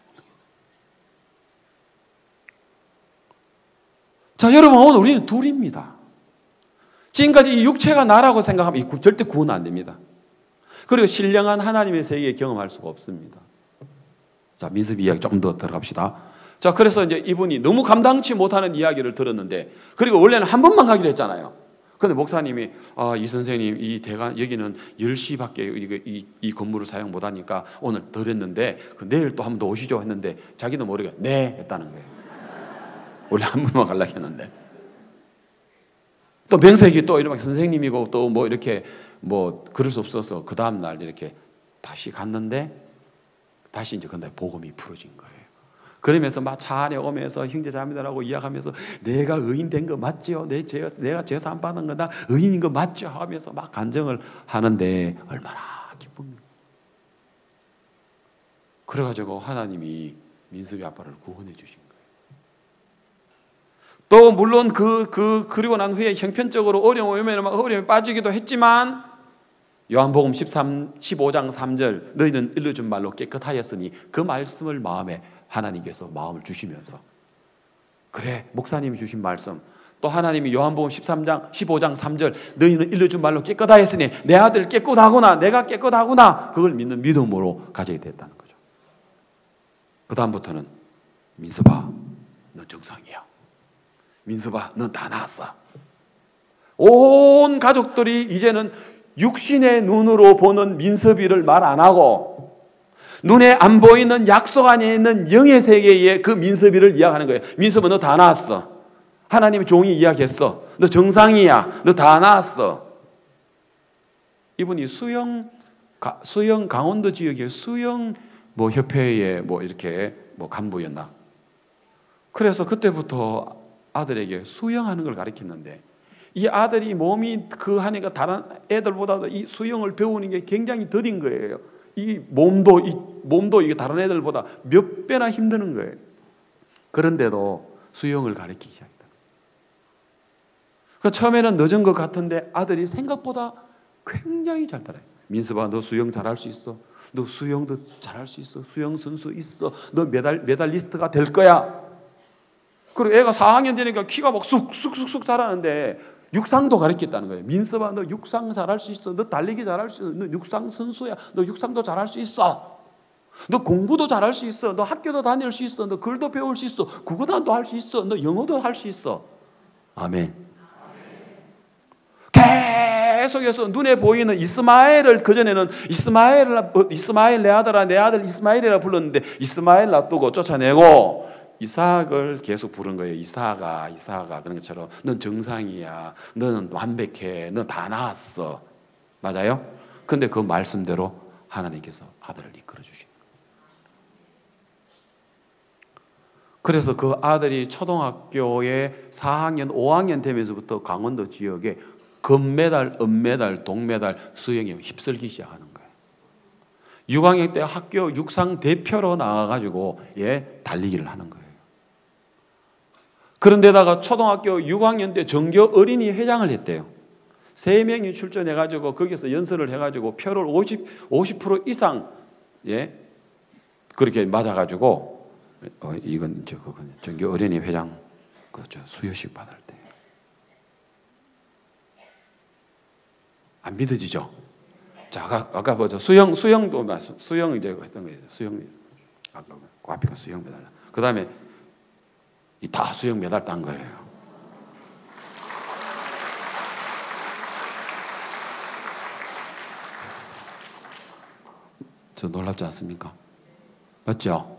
자, 여러분 오늘 우리는 둘입니다. 지금까지 이 육체가 나라고 생각하면 절대 구원 안 됩니다. 그리고 신령한 하나님의 세계에 경험할 수가 없습니다. 자, 민수비 이야기 조금 더 들어갑시다. 자, 그래서 이제 이분이 너무 감당치 못하는 이야기를 들었는데, 그리고 원래는 한 번만 가기로 했잖아요. 근데 목사님이, 이 선생님, 이 대관, 여기는 10시밖에 이 건물을 사용 못 하니까 오늘 덜 했는데, 내일 또 한 번 더 오시죠 했는데, 자기도 모르게, 네, 했다는 거예요. 원래 한 번만 가려고 했는데. 또 명색이 또 이렇게 선생님이고 또 뭐 이렇게 뭐 그럴 수 없어서 그 다음날 이렇게 다시 갔는데, 다시 이제 그날 복음이 풀어진 거예요. 그러면서 막 차 안에 오면서 형제자매들하고 이야기하면서 내가 의인 된 거 맞죠? 내가 죄사함 받은 거 나 의인인 거 맞죠? 하면서 막 간증을 하는데 얼마나 기쁩니까? 그래가지고 하나님이 민수비 아빠를 구원해 주신 거예요. 또 물론 그리고 난 후에 형편적으로 어려움에 빠지기도 했지만 요한복음 15장 3절 너희는 일러준 말로 깨끗하였으니 그 말씀을 마음에 하나님께서 마음을 주시면서 그래 목사님이 주신 말씀 또 하나님이 요한복음 15장 3절 너희는 일러준 말로 깨끗하 했으니 내 아들 깨끗하구나, 내가 깨끗하구나, 그걸 믿는 믿음으로 가지게 됐다는 거죠. 그 다음부터는 민서봐, 너 정상이야. 민서봐, 넌 다 나았어. 온 가족들이 이제는 육신의 눈으로 보는 민서비를 말 안 하고 눈에 안 보이는 약속 안에 있는 영의 세계의 그 민서비를 이야기하는 거예요. 민서봐, 너 다 나았어. 하나님이 종이 이야기했어. 너 정상이야. 너 다 나았어. 이분이 수영 강원도 지역의 수영 협회의 이렇게 간부였나. 그래서 그때부터 아들에게 수영하는 걸 가르쳤는데 이 아들이 몸이 하니까 다른 애들보다도 이 수영을 배우는 게 굉장히 더딘 거예요. 이 몸도 이게 다른 애들보다 몇 배나 힘드는 거예요. 그런데도 수영을 가르치기 시작했다. 처음에는 늦은 것 같은데 아들이 생각보다 굉장히 잘 따라요. 민서봐, 너 수영 잘할 수 있어. 너 수영도 잘할 수 있어. 수영 선수 있어. 너 메달리스트가 될 거야. 그리고 애가 4학년 되니까 키가 막 쑥쑥쑥쑥 자라는데 육상도 가르쳤다는 거예요. 민서봐, 너 육상 잘할 수 있어. 너 달리기 잘할 수 있어. 너 육상 선수야. 너 육상도 잘할 수 있어. 너 공부도 잘할 수 있어. 너 학교도 다닐 수 있어. 너 글도 배울 수 있어. 국어도 할 수 있어. 너 영어도 할 수 있어. 아멘. 계속해서 눈에 보이는 이스마엘을, 그전에는 이스마엘 내 아들아, 내 아들 이스마엘이라 불렀는데 이스마엘 놔두고 쫓아내고 이삭을 계속 부른 거예요. 이삭아, 그런 것처럼 넌 정상이야. 너는 완벽해. 너 다 나았어. 맞아요? 근데 그 말씀대로 하나님께서 아들을 이끌어 주신 거예요. 그래서 그 아들이 초등학교에 4학년, 5학년 되면서부터 강원도 지역에 금메달, 은메달, 동메달 수영에 휩쓸기 시작하는 거예요. 6학년 때 학교 육상 대표로 나와가지고 달리기를 하는 거예요. 그런데다가 초등학교 6학년 때 정교 어린이 회장을 했대요. 3명이 출전해가지고 거기서 연설을 해가지고 표를 50% 이상 그렇게 맞아가지고 이건 정교 어린이 회장 수여식 받을 때. 안 믿어지죠? 자, 아까 보죠. 수영도 수영 이제 했던 거예요. 수영 아까 그 앞에 수영 메달. 그 다음에 다 수영 메달 딴 거예요. 저 놀랍지 않습니까? 맞죠?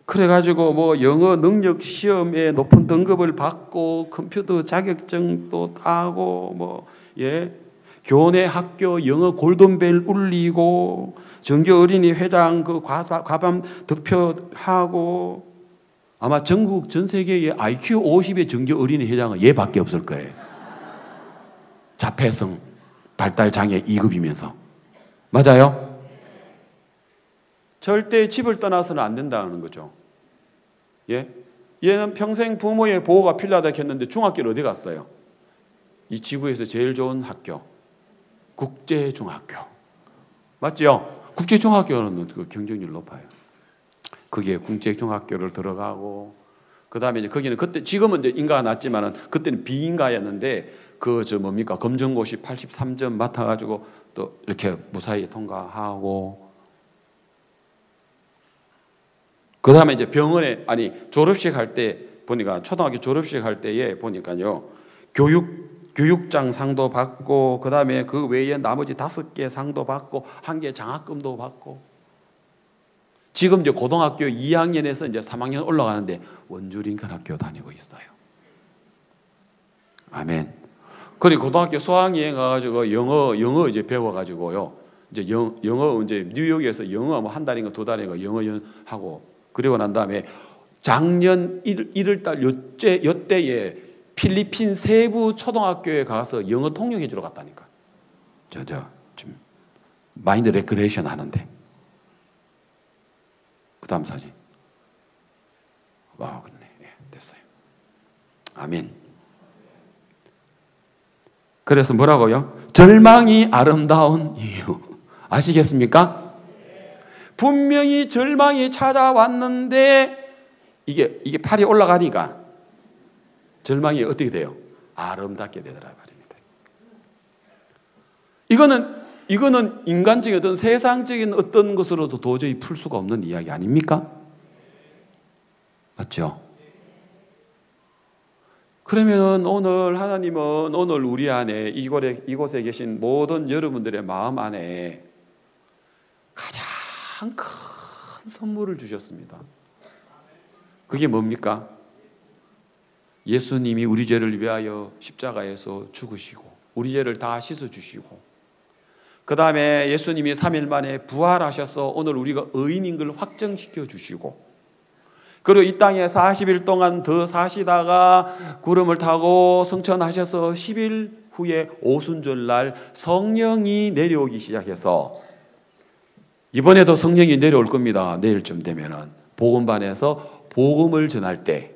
그래가지고 영어 능력 시험에 높은 등급을 받고 컴퓨터 자격증도 따고 교내 학교 영어 골든벨 울리고 정교 어린이 회장 그 과반 득표하고 아마 전국 전 세계에 IQ 50의 정교 어린이 회장은 얘밖에 없을 거예요. 자폐성 발달 장애 2급이면서. 맞아요? 절대 집을 떠나서는 안 된다는 거죠. 얘는 평생 부모의 보호가 필요하다 했는데 중학교를 어디 갔어요? 이 지구에서 제일 좋은 학교, 국제중학교. 맞죠? 국제중학교는 그 경쟁률 높아요. 거기에 국제중학교를 들어가고, 그 다음에 이제 거기는 그때, 지금은 이제 인가가 났지만은 그때는 비인가였는데, 검정고시 83점 맡아가지고 또 이렇게 무사히 통과하고, 그 다음에 이제 병원에, 졸업식 할 때 보니까, 초등학교 졸업식 할 때에 보니까요, 교육장 상도 받고, 그 다음에 그 외에 나머지 5개 상도 받고, 1개 장학금도 받고, 지금 이제 고등학교 2학년에서 이제 3학년 올라가는데 원주 링컨 학교 다니고 있어요. 아멘. 그리고 고등학교 수학여행 가가지고 영어 이제 배워가지고요. 이제 영어 이제 뉴욕에서 영어 한 달인가 2달인가 영어 하고, 그리고 난 다음에 작년 1월달 요때에 필리핀 세부 초등학교에 가서 영어 통역해 주러 갔다니까. 지금 마인드 레크레이션 하는데. 그 다음 사진. 와, 그러네. 됐어요. 아멘. 그래서 뭐라고요? 절망이 아름다운 이유. 아시겠습니까? 분명히 절망이 찾아왔는데 이게 팔이 올라가니까 절망이 어떻게 돼요? 아름답게 되더라 말입니다. 이거는 인간적인 어떤 세상적인 어떤 것으로도 도저히 풀 수가 없는 이야기 아닙니까? 맞죠? 그러면 오늘 하나님은 오늘 우리 안에 이곳에 계신 모든 여러분들의 마음 안에 가장 큰 선물을 주셨습니다. 그게 뭡니까? 예수님이 우리 죄를 위하여 십자가에서 죽으시고 우리 죄를 다 씻어주시고 그 다음에 예수님이 3일 만에 부활하셔서 오늘 우리가 의인인 걸 확정시켜 주시고 그리고 이 땅에 40일 동안 더 사시다가 구름을 타고 승천하셔서 10일 후에 오순절날 성령이 내려오기 시작해서 이번에도 성령이 내려올 겁니다. 내일쯤 되면은 복음반에서 복음을 전할 때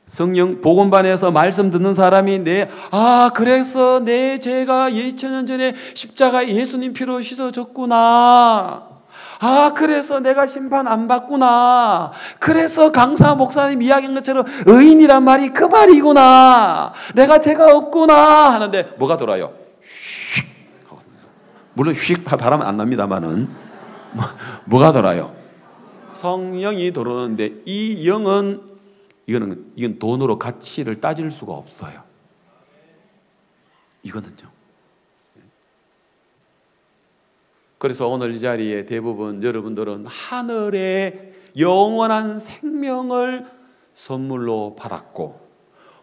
성령 복음반에서 말씀 듣는 사람이 그래서 내 죄가 2000년 전에 십자가에 예수님 피로 씻어졌구나. 그래서 내가 심판 안 받구나. 그래서 강사 목사님 이야기한 것처럼 의인이란 말이 그 말이구나. 내가 죄가 없구나 하는데 뭐가 돌아요? 휙 하거든요. 물론 휙 바람 안 납니다만은 뭐가 돌아요? 성령이 돌아오는데 이 영은 이건 돈으로 가치를 따질 수가 없어요. 이거는요. 그래서 오늘 이 자리에 대부분 여러분들은 하늘의 영원한 생명을 선물로 받았고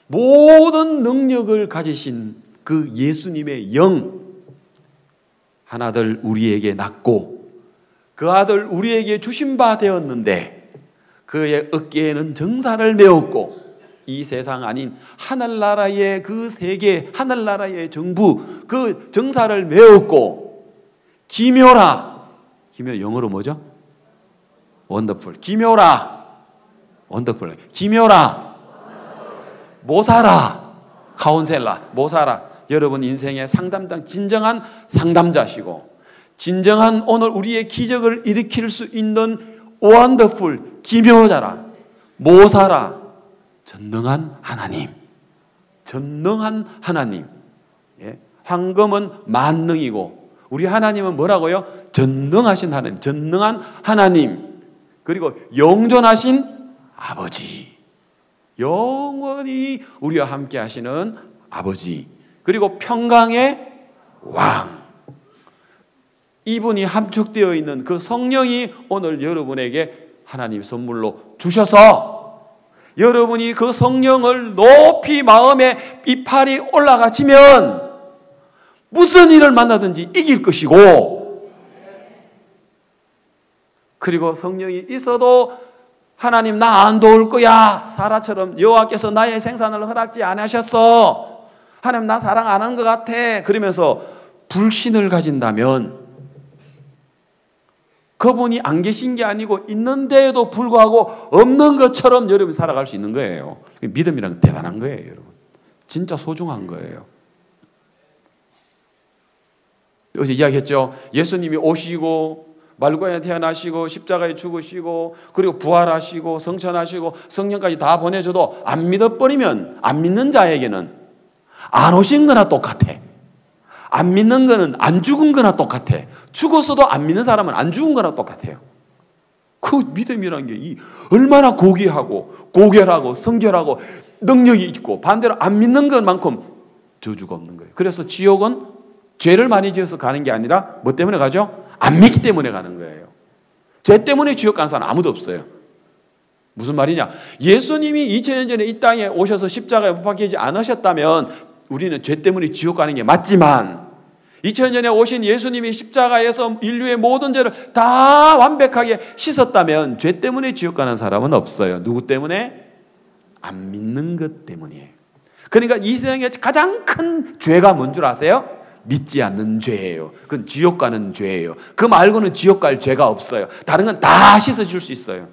모든 능력을 가지신 그 예수님의 영 하나들 우리에게 낳고 그 아들 우리에게 주신 바 되었는데 그의 어깨에는 정사를 메었고 이 세상 아닌 하늘나라의 그 세계 하늘나라의 정부 그 정사를 메었고 기묘라. 기묘 영어로 뭐죠? 원더풀. 기묘라. 원더풀. 기묘라. 모사라. 카운셀라. 모사라. 여러분 인생의 상담당 진정한 상담자시고 진정한 오늘 우리의 기적을 일으킬 수 있는 원더풀 기묘자라. 모사라. 전능한 하나님. 전능한 하나님. 예? 황금은 만능이고 우리 하나님은 뭐라고요? 전능하신 하나님, 전능한 하나님, 그리고 영존하신 아버지, 영원히 우리와 함께 하시는 아버지, 그리고 평강의 왕. 이분이 함축되어 있는 그 성령이 오늘 여러분에게 하나님 선물로 주셔서 여러분이 그 성령을 높이 마음에 이팔이 올라가치면 무슨 일을 만나든지 이길 것이고 그리고 성령이 있어도 하나님 나 안 도울 거야. 사라처럼 여호와께서 나의 생산을 허락지 않으셨어. 하나님 나 사랑 안 하는 것 같아. 그러면서 불신을 가진다면 그분이 안 계신 게 아니고 있는데도 불구하고 없는 것처럼 여러분이 살아갈 수 있는 거예요. 믿음이란 대단한 거예요. 여러분 진짜 소중한 거예요. 어제 이야기했죠. 예수님이 오시고 말구에 태어나시고 십자가에 죽으시고 그리고 부활하시고 성천하시고 성령까지 다 보내줘도 안 믿어버리면 안 믿는 자에게는 안 오신 거나 똑같아. 안 믿는 거는 안 죽은 거나 똑같아. 죽었어도 안 믿는 사람은 안 죽은 거나 똑같아요. 그 믿음이라는 게 얼마나 고귀하고 고결하고 성결하고 능력이 있고 반대로 안 믿는 것만큼 저주가 없는 거예요. 그래서 지옥은 죄를 많이 지어서 가는 게 아니라 뭐 때문에 가죠? 안 믿기 때문에 가는 거예요. 죄 때문에 지옥 가는 사람 아무도 없어요. 무슨 말이냐? 예수님이 2000년 전에 이 땅에 오셔서 십자가에 못 박히지 않으셨다면 우리는 죄 때문에 지옥 가는 게 맞지만 2000년 전에 오신 예수님이 십자가에서 인류의 모든 죄를 다 완벽하게 씻었다면 죄 때문에 지옥 가는 사람은 없어요. 누구 때문에? 안 믿는 것 때문이에요. 그러니까 이 세상에 가장 큰 죄가 뭔 줄 아세요? 믿지 않는 죄예요. 그건 지옥 가는 죄예요. 그 말고는 지옥 갈 죄가 없어요. 다른 건 다 씻어줄 수 있어요.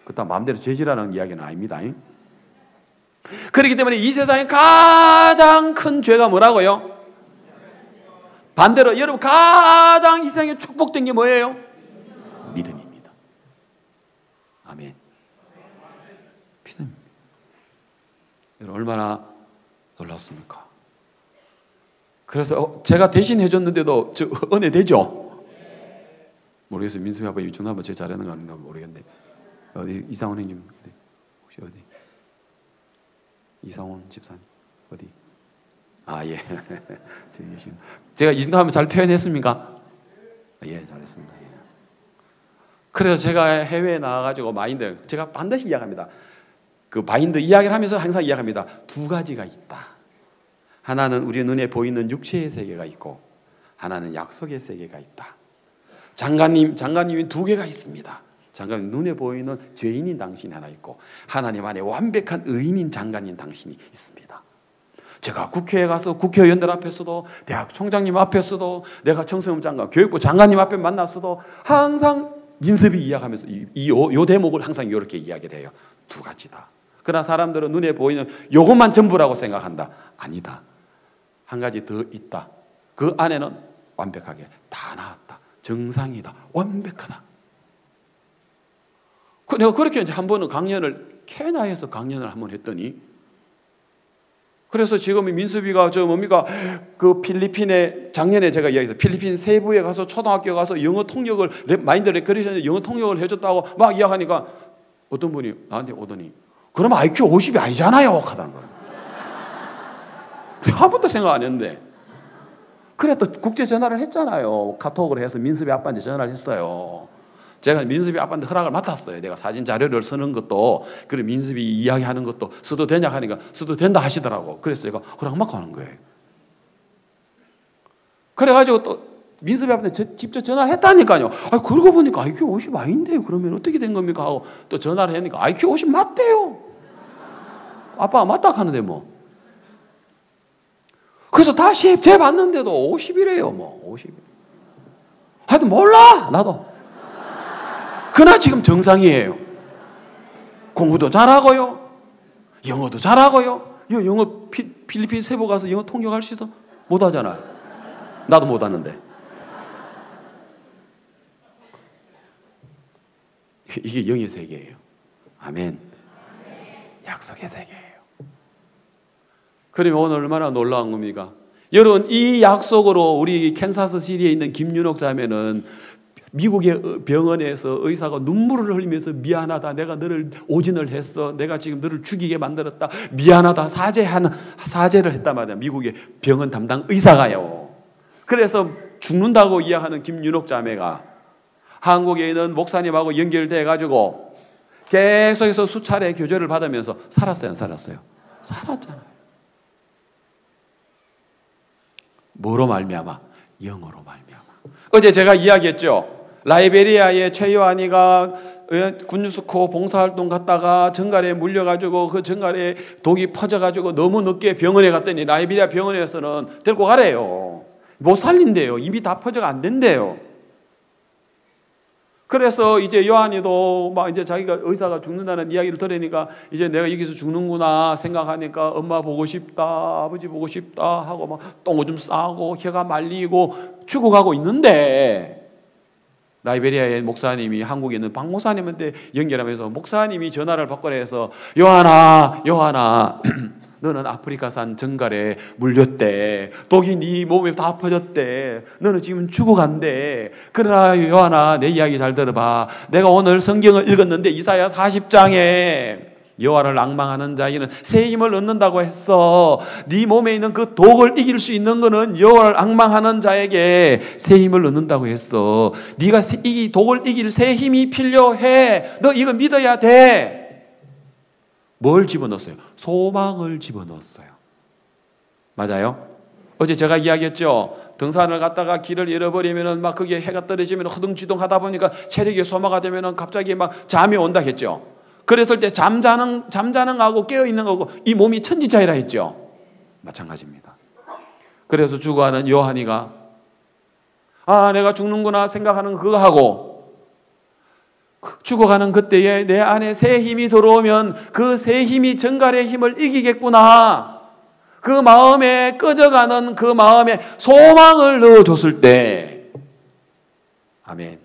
그다 마음대로 죄지라는 이야기는 아닙니다. 그렇기 때문에 이 세상에 가장 큰 죄가 뭐라고요? 반대로 여러분 가장 이 세상에 축복된 게 뭐예요? 믿음입니다. 아멘. 믿음. 얼마나 놀랐습니까? 그래서 제가 대신 해줬는데도 저 은혜 되죠? 모르겠어요. 민수이 아빠 유청나면 제일 잘하는 거 아닌가 모르겠네. 어디 이상원 형님 혹시 어디? 이상원 집사님 어디? 아 예. 제가 이 정도 하면 잘 표현했습니까? 예, 잘했습니다. 예. 그래서 제가 해외에 나가가지고 마인드 제가 반드시 이야기합니다. 그 마인드 이야기를 하면서 항상 이야기합니다. 두 가지가 있다. 하나는 우리 눈에 보이는 육체의 세계가 있고 하나는 약속의 세계가 있다. 장관님이 두 개가 있습니다. 장관님 눈에 보이는 죄인인 당신이 하나 있고 하나님 안에 완벽한 의인인 장관인 당신이 있습니다. 제가 국회에 가서 국회의원들 앞에서도 대학 총장님 앞에서도 내가 청소년 장관 교육부 장관님 앞에 만났어도 항상 민섭이 이야기하면서 요 대목을 항상 이렇게 이야기를 해요. 두 가지다. 그러나 사람들은 눈에 보이는 요것만 전부라고 생각한다. 아니다. 한 가지 더 있다. 그 안에는 완벽하게 다 나왔다. 정상이다. 완벽하다. 내가 그렇게 이제 한 번은 케냐에서 강연을 한 번 했더니 그래서 지금 민수비가 뭡니까? 그 필리핀에 작년에 제가 이야기했어요. 필리핀 세부에 가서 초등학교 가서 영어 통역을 마인드 레커리션에 영어 통역을 해줬다고 막 이야기하니까 어떤 분이 나한테 오더니 그럼 IQ 50이 아니잖아요. 하다는 거예요. 한 번도 생각 안 했는데. 그래 또 국제 전화를 했잖아요. 카톡을 해서 민수비 아빠한테 전화를 했어요. 제가 민수비 아빠한테 허락을 맡았어요. 내가 사진 자료를 쓰는 것도 그리고 민수비 이야기하는 것도 써도 되냐 하니까 써도 된다 하시더라고. 그래서 제가 허락 맡고 하는 거예요. 그래가지고 또 민수비 아빠한테 직접 전화를 했다니까요. 그러고 보니까 IQ 50 아닌데요. 그러면 어떻게 된 겁니까? 하고 또 전화를 하니까 IQ 50 맞대요. 아빠가 맞다 하는데 뭐. 그래서 다시 재봤는데도 50이래요. 뭐 50. 하여튼 몰라 나도. 그러나 지금 정상이에요. 공부도 잘하고요. 영어도 잘하고요. 영어 필리핀 세부 가서 영어 통역할 수 있어? 못하잖아요. 나도 못하는데. 이게 영의 세계예요. 아멘. 약속의 세계예요. 그러면 오늘 얼마나 놀라운 겁니까? 여러분 이 약속으로 우리 캔사스 시리에 있는 김윤옥 자매는 미국의 병원에서 의사가 눈물을 흘리면서 미안하다. 내가 너를 오진을 했어. 내가 지금 너를 죽이게 만들었다. 미안하다. 사죄를 했단 말이야. 미국의 병원 담당 의사가요. 그래서 죽는다고 이야기하는 김윤옥 자매가 한국에 있는 목사님하고 연결돼 가지고 계속해서 수차례 교제를 받으면서 살았어요, 안 살았어요? 살았잖아요. 뭐로 말미암아? 영어로 말미암아. 어제 제가 이야기했죠. 라이베리아의 최요한이가 군유스코 봉사활동 갔다가 정갈에 물려가지고 그 정갈에 독이 퍼져가지고 너무 늦게 병원에 갔더니 라이베리아 병원에서는 데리고 가래요. 못 살린대요. 이미 다 퍼져가 안 된대요. 그래서 이제 요한이도 막 이제 자기가 의사가 죽는다는 이야기를 들으니까 이제 내가 여기서 죽는구나 생각하니까 엄마 보고 싶다, 아버지 보고 싶다 하고 막 똥오줌 싸고 혀가 말리고 죽어가고 있는데 라이베리아의 목사님이 한국에 있는 박 목사님한테 연결하면서 목사님이 전화를 받고 해서 요한아 너는 아프리카산 정갈에 물렸대. 독이 네 몸에 다 퍼졌대. 너는 지금 죽어간대. 그러나 요한아 내 이야기 잘 들어봐. 내가 오늘 성경을 읽었는데 이사야 40장에 여호와를 앙망하는 자에게는 새 힘을 얻는다고 했어. 네 몸에 있는 그 독을 이길 수 있는 거는 여호와를 앙망하는 자에게 새 힘을 얻는다고 했어. 네가 이 독을 이길 새 힘이 필요해. 너 이거 믿어야 돼. 뭘 집어넣었어요? 소망을 집어넣었어요. 맞아요? 어제 제가 이야기했죠. 등산을 갔다가 길을 잃어버리면은 막 거기에 해가 떨어지면 허둥지둥 하다 보니까 체력이 소모가 되면은 갑자기 막 잠이 온다 했죠. 그랬을 때 잠자는 하고 깨어 있는 거고 이 몸이 천지차이라 했죠. 마찬가지입니다. 그래서 죽어가는 요한이가 내가 죽는구나 생각하는 그거 하고 죽어가는 그때에 내 안에 새 힘이 들어오면 그 새 힘이 정갈의 힘을 이기겠구나. 그 마음에 꺼져가는 그 마음에 소망을 넣어줬을 때 아멘.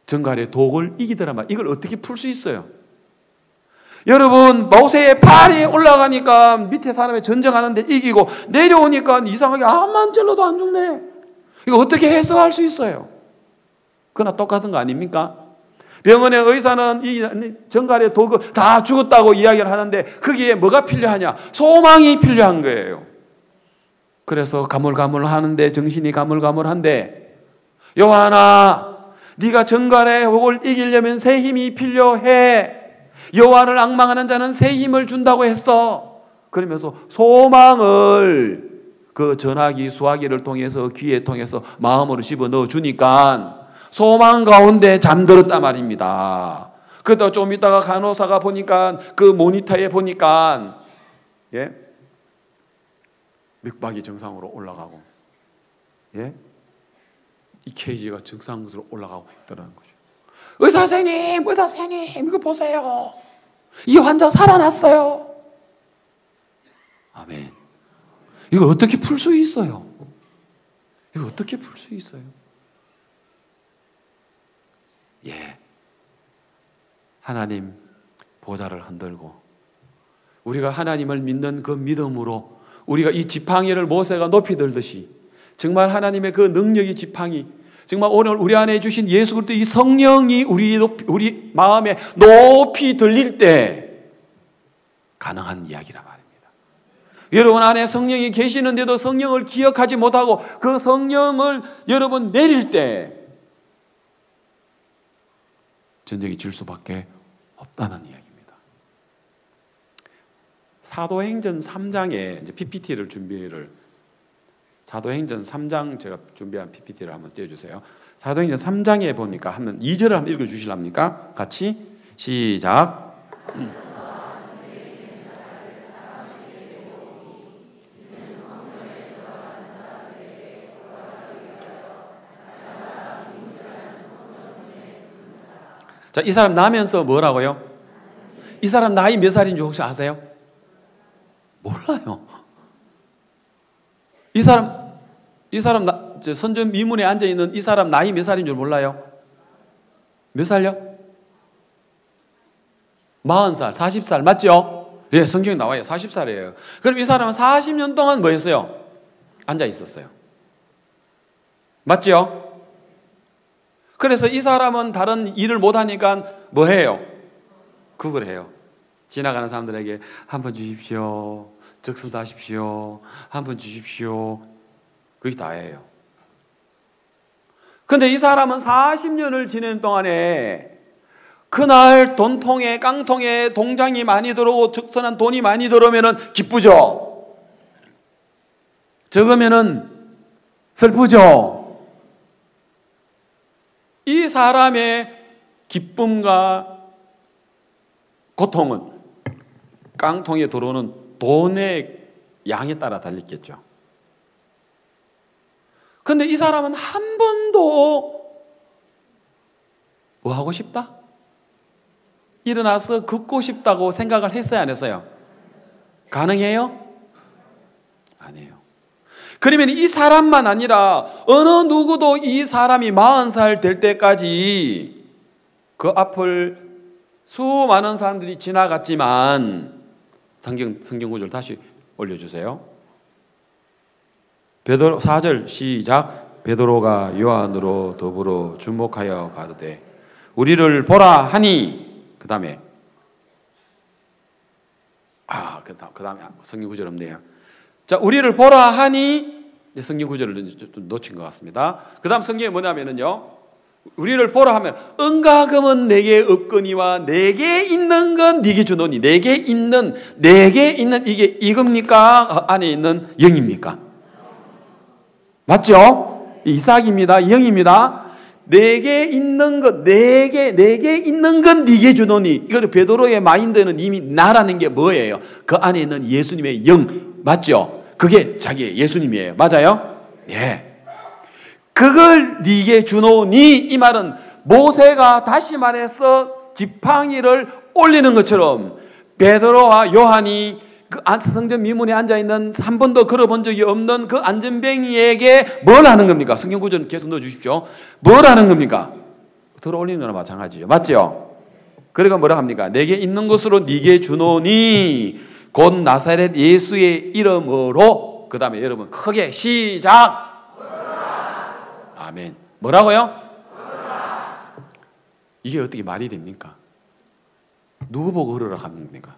정갈의 독을 이기더란 말. 이걸 어떻게 풀 수 있어요? 여러분, 모세의 팔이 올라가니까 밑에 사람이 전쟁하는데 이기고 내려오니까 이상하게 암만 찔러도 안 죽네. 이거 어떻게 해석할 수 있어요? 그러나 똑같은 거 아닙니까? 병원의 의사는 이 전갈의 도구 다 죽었다고 이야기를 하는데 거기에 뭐가 필요하냐? 소망이 필요한 거예요. 그래서 가물가물하는데, 정신이 가물가물한데, 요한아, 네가 전갈의 혹을 이기려면 새 힘이 필요해. 여호와를 앙망하는 자는 새 힘을 준다고 했어. 그러면서 소망을 그 전화기, 수화기를 통해서, 귀에 통해서 마음으로 집어넣어 주니까 소망 가운데 잠들었단 말입니다. 그러다 좀 있다가 간호사가 보니까, 그 모니터에 보니까, 예? 맥박이 정상으로 올라가고, 예? EKG가 정상으로 올라가고 있더라는 거죠. 의사 선생님, 이거 보세요. 이 환자 살아났어요. 아멘. 이걸 어떻게 풀 수 있어요? 이거 어떻게 풀 수 있어요? 예. 하나님 보좌를 흔들고 우리가 하나님을 믿는 그 믿음으로 우리가 이 지팡이를 모세가 높이 들듯이 정말 하나님의 그 능력이 지팡이, 정말 오늘 우리 안에 주신 예수 그리스도 이 성령이 우리 마음에 높이 들릴 때 가능한 이야기란 말입니다. 여러분 안에 성령이 계시는데도 성령을 기억하지 못하고 그 성령을 여러분 내릴 때 전쟁이 질 수밖에 없다는 이야기입니다. 사도행전 3장에 이제 PPT를 사도행전 3장 제가 준비한 PPT를 한번 띄워주세요. 사도행전 3장에 보니까 한번 2절을 한번 읽어주실랍니까? 같이 시작. 자, 이 사람 나면서 뭐라고요? 이 사람 나이 몇 살인지 혹시 아세요? 몰라요. 이 사람 선전 미문에 앉아있는 이 사람 나이 몇 살인 줄 몰라요? 몇 살요? 40살, 40살 맞죠? 예, 성경에 나와요. 40살이에요. 그럼 이 사람은 40년 동안 뭐 했어요? 앉아 있었어요. 맞죠? 그래서 이 사람은 다른 일을 못하니까 뭐 해요? 그걸 해요. 지나가는 사람들에게 한 번 주십시오. 적수도 하십시오. 한 번 주십시오. 그게 다예요. 근데 이 사람은 40년을 지낸 동안에 그날 돈통에, 깡통에 동장이 많이 들어오고 적선한 돈이 많이 들어오면 기쁘죠? 적으면 슬프죠? 이 사람의 기쁨과 고통은 깡통에 들어오는 돈의 양에 따라 달렸겠죠. 근데 이 사람은 한 번도 뭐 하고 싶다? 일어나서 걷고 싶다고 생각을 했어요, 안 했어요? 가능해요? 아니에요. 그러면 이 사람만 아니라 어느 누구도 이 사람이 40살 될 때까지 그 앞을 수많은 사람들이 지나갔지만 성경 구절 다시 올려주세요. 베드로 4절 시작. 베드로가 요한으로 더불어 주목하여 가르되 우리를 보라 하니 그 다음에 그 다음에 성경 구절 없네요. 자, 우리를 보라 하니 성경 구절을 좀 놓친 것 같습니다. 그 다음 성경에 뭐냐면요, 우리를 보라 하면 은가금은 내게 없거니와 내게 있는 건 네게 주노니. 내게 있는 이게 이겁니까? 안에 있는 영입니까? 맞죠? 이삭입니다. 영입니다. 내게 있는 것, 내게 있는 건 네게 주노니. 이거는 베드로의 마인드는 이미 나라는 게 뭐예요? 그 안에 있는 예수님의 영, 맞죠? 그게 자기의 예수님이에요. 맞아요? 예. 그걸 네게 주노니, 이 말은 모세가 다시 말해서 지팡이를 올리는 것처럼 베드로와 요한이 그 성전 미문에 앉아있는 한 번도 걸어본 적이 없는 그 안전뱅이에게 뭘 하는 겁니까? 성경 구절 계속 넣어주십시오. 뭘 하는 겁니까? 들어 올리는 거나 마찬가지죠. 맞죠? 그러니까 뭐라 합니까? 내게 있는 것으로 네게 주노니 곧 나사렛 예수의 이름으로. 그 다음에 여러분 크게 시작. 아멘. 뭐라고요? 이게 어떻게 말이 됩니까? 누구 보고 걸으라 합니까?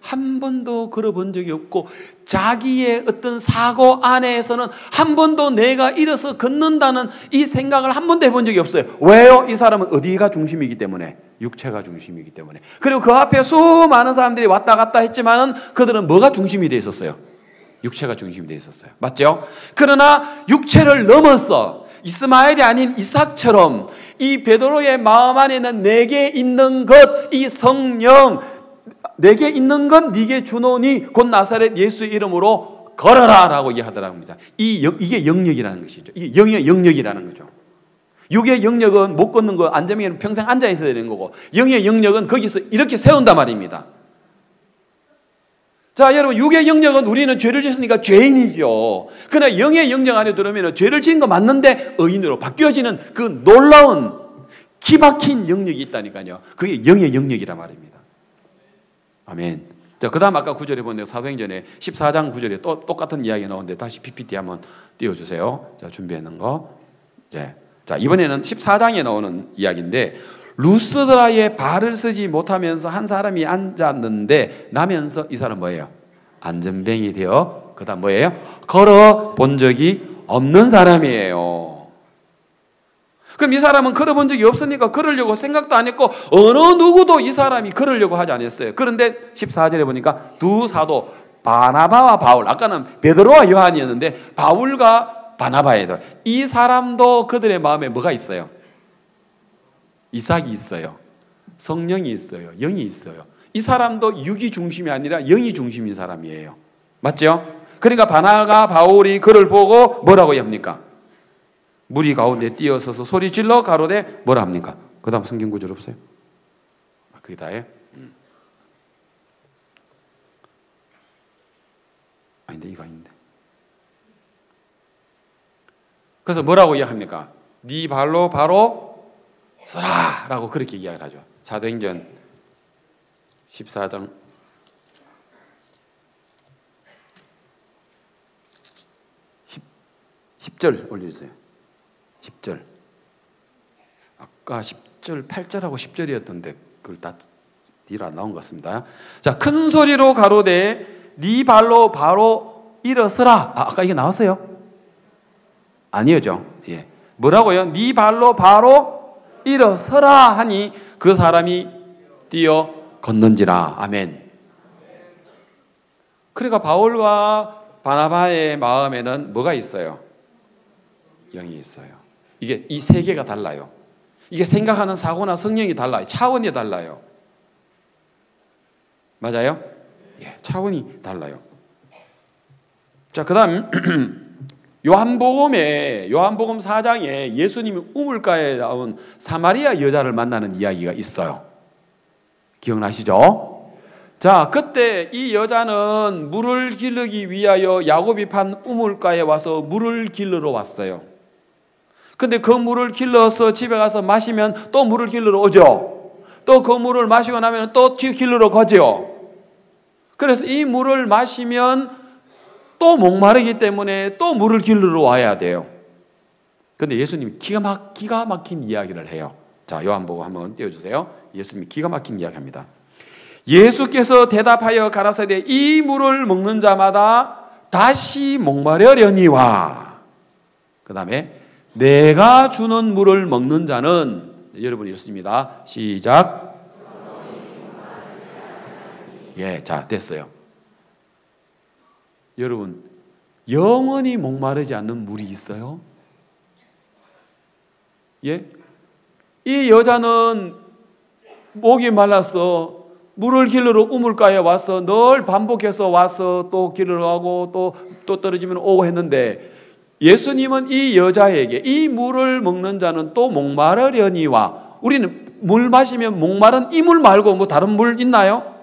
한 번도 걸어본 적이 없고 자기의 어떤 사고 안에서는 한 번도 내가 일어서 걷는다는 이 생각을 한 번도 해본 적이 없어요. 왜요? 이 사람은 어디가 중심이기 때문에? 육체가 중심이기 때문에. 그리고 그 앞에 수많은 사람들이 왔다 갔다 했지만은 그들은 뭐가 중심이 돼 있었어요? 육체가 중심이 돼 있었어요. 맞죠? 그러나 육체를 넘어서 이스마엘이 아닌 이삭처럼 이 베드로의 마음 안에는 내게 있는 것, 이 성령, 내게 있는 건 네게 주노니 곧 나사렛 예수의 이름으로 걸어라 라고 이야기하더라고 합니다. 이게 영역이라는 것이죠. 이게 영의 영역이라는 거죠. 육의 영역은 못 걷는 거, 안전면은 평생 앉아 있어야 되는 거고, 영의 영역은 거기서 이렇게 세운단 말입니다. 자, 여러분, 육의 영역은 우리는 죄를 짓으니까 죄인이죠. 그러나 영의 영역 안에 들어오면 죄를 지은 거 맞는데 의인으로 바뀌어지는 그 놀라운 기박힌 영역이 있다니까요. 그게 영의 영역이란 말입니다. 아멘. 자, 그 다음 아까 구절에 보면 사도행전에 14장 9절에 또 똑같은 이야기가 나오는데 다시 PPT 한번 띄워주세요. 자, 준비해놓은 거. 자, 이번에는 14장에 나오는 이야기인데, 루스드라에 발을 쓰지 못하면서 한 사람이 앉았는데 나면서 이 사람 뭐예요? 안전뱅이 되어 그 다음 뭐예요? 걸어 본 적이 없는 사람이에요. 그럼 이 사람은 걸어본 적이 없으니까 걸으려고 생각도 안 했고 어느 누구도 이 사람이 걸으려고 하지 않았어요. 그런데 14절에 보니까 두 사도 바나바와 바울, 아까는 베드로와 요한이었는데 바울과 바나바예요. 이 사람도 그들의 마음에 뭐가 있어요? 이삭이 있어요. 성령이 있어요. 영이 있어요. 이 사람도 육이 중심이 아니라 영이 중심인 사람이에요. 맞죠? 그러니까 바나가 바울이 그를 보고 뭐라고 합니까? 무리 가운데 뛰어서서 소리 질러 가로되 뭐라 합니까? 그 다음 성경 구절 없어요? 그게 다예요? 아닌데 이거 아닌데. 그래서 뭐라고 이야기합니까? 네 발로 바로 서라 라고 그렇게 이야기를 하죠. 사도행전 14장 10절 올려주세요. 10절. 아까 10절 8절하고 10절이었던데 그걸 다 뒤로 안 나온 것 같습니다. 자, 큰 소리로 가로되 네 발로 바로 일어서라. 아까 이게 나왔어요? 아니죠. 예. 뭐라고요? 네 발로 바로 일어서라 하니 그 사람이 뛰어 걷는지라. 아멘. 그러니까 바울과 바나바의 마음에는 뭐가 있어요? 영이 있어요. 이게 이 세계가 달라요. 이게 생각하는 사고나 성령이 달라요. 차원이 달라요. 맞아요? 예, 차원이 달라요. 자, 그 다음 요한복음 4장에 예수님이 우물가에 나온 사마리아 여자를 만나는 이야기가 있어요. 기억나시죠? 자, 그때 이 여자는 물을 기르기 위하여 야곱이 판 우물가에 와서 물을 길르러 왔어요. 근데 그 물을 길러서 집에 가서 마시면 또 물을 길르러 오죠. 또 그 물을 마시고 나면 또 길르러 가죠. 그래서 이 물을 마시면 또 목마르기 때문에 또 물을 길르러 와야 돼요. 근데 예수님이 기가 막힌 이야기를 해요. 자, 요한복음 한번 띄워주세요. 예수님이 기가 막힌 이야기합니다. 예수께서 대답하여 가라사대 이 물을 먹는 자마다 다시 목마르려니와 그 다음에 내가 주는 물을 먹는 자는 여러분 읽습니다. 시작. 예, 자, 됐어요. 여러분, 영원히 목마르지 않는 물이 있어요? 예? 이 여자는 목이 말라서 물을 길르러 우물가에 와서 늘 반복해서 와서 또 길르러 가고 또 떨어지면 오고 했는데 예수님은 이 여자에게 이 물을 먹는 자는 또 목마르려니와 우리는 물 마시면 목마른 이 물 말고 뭐 다른 물 있나요?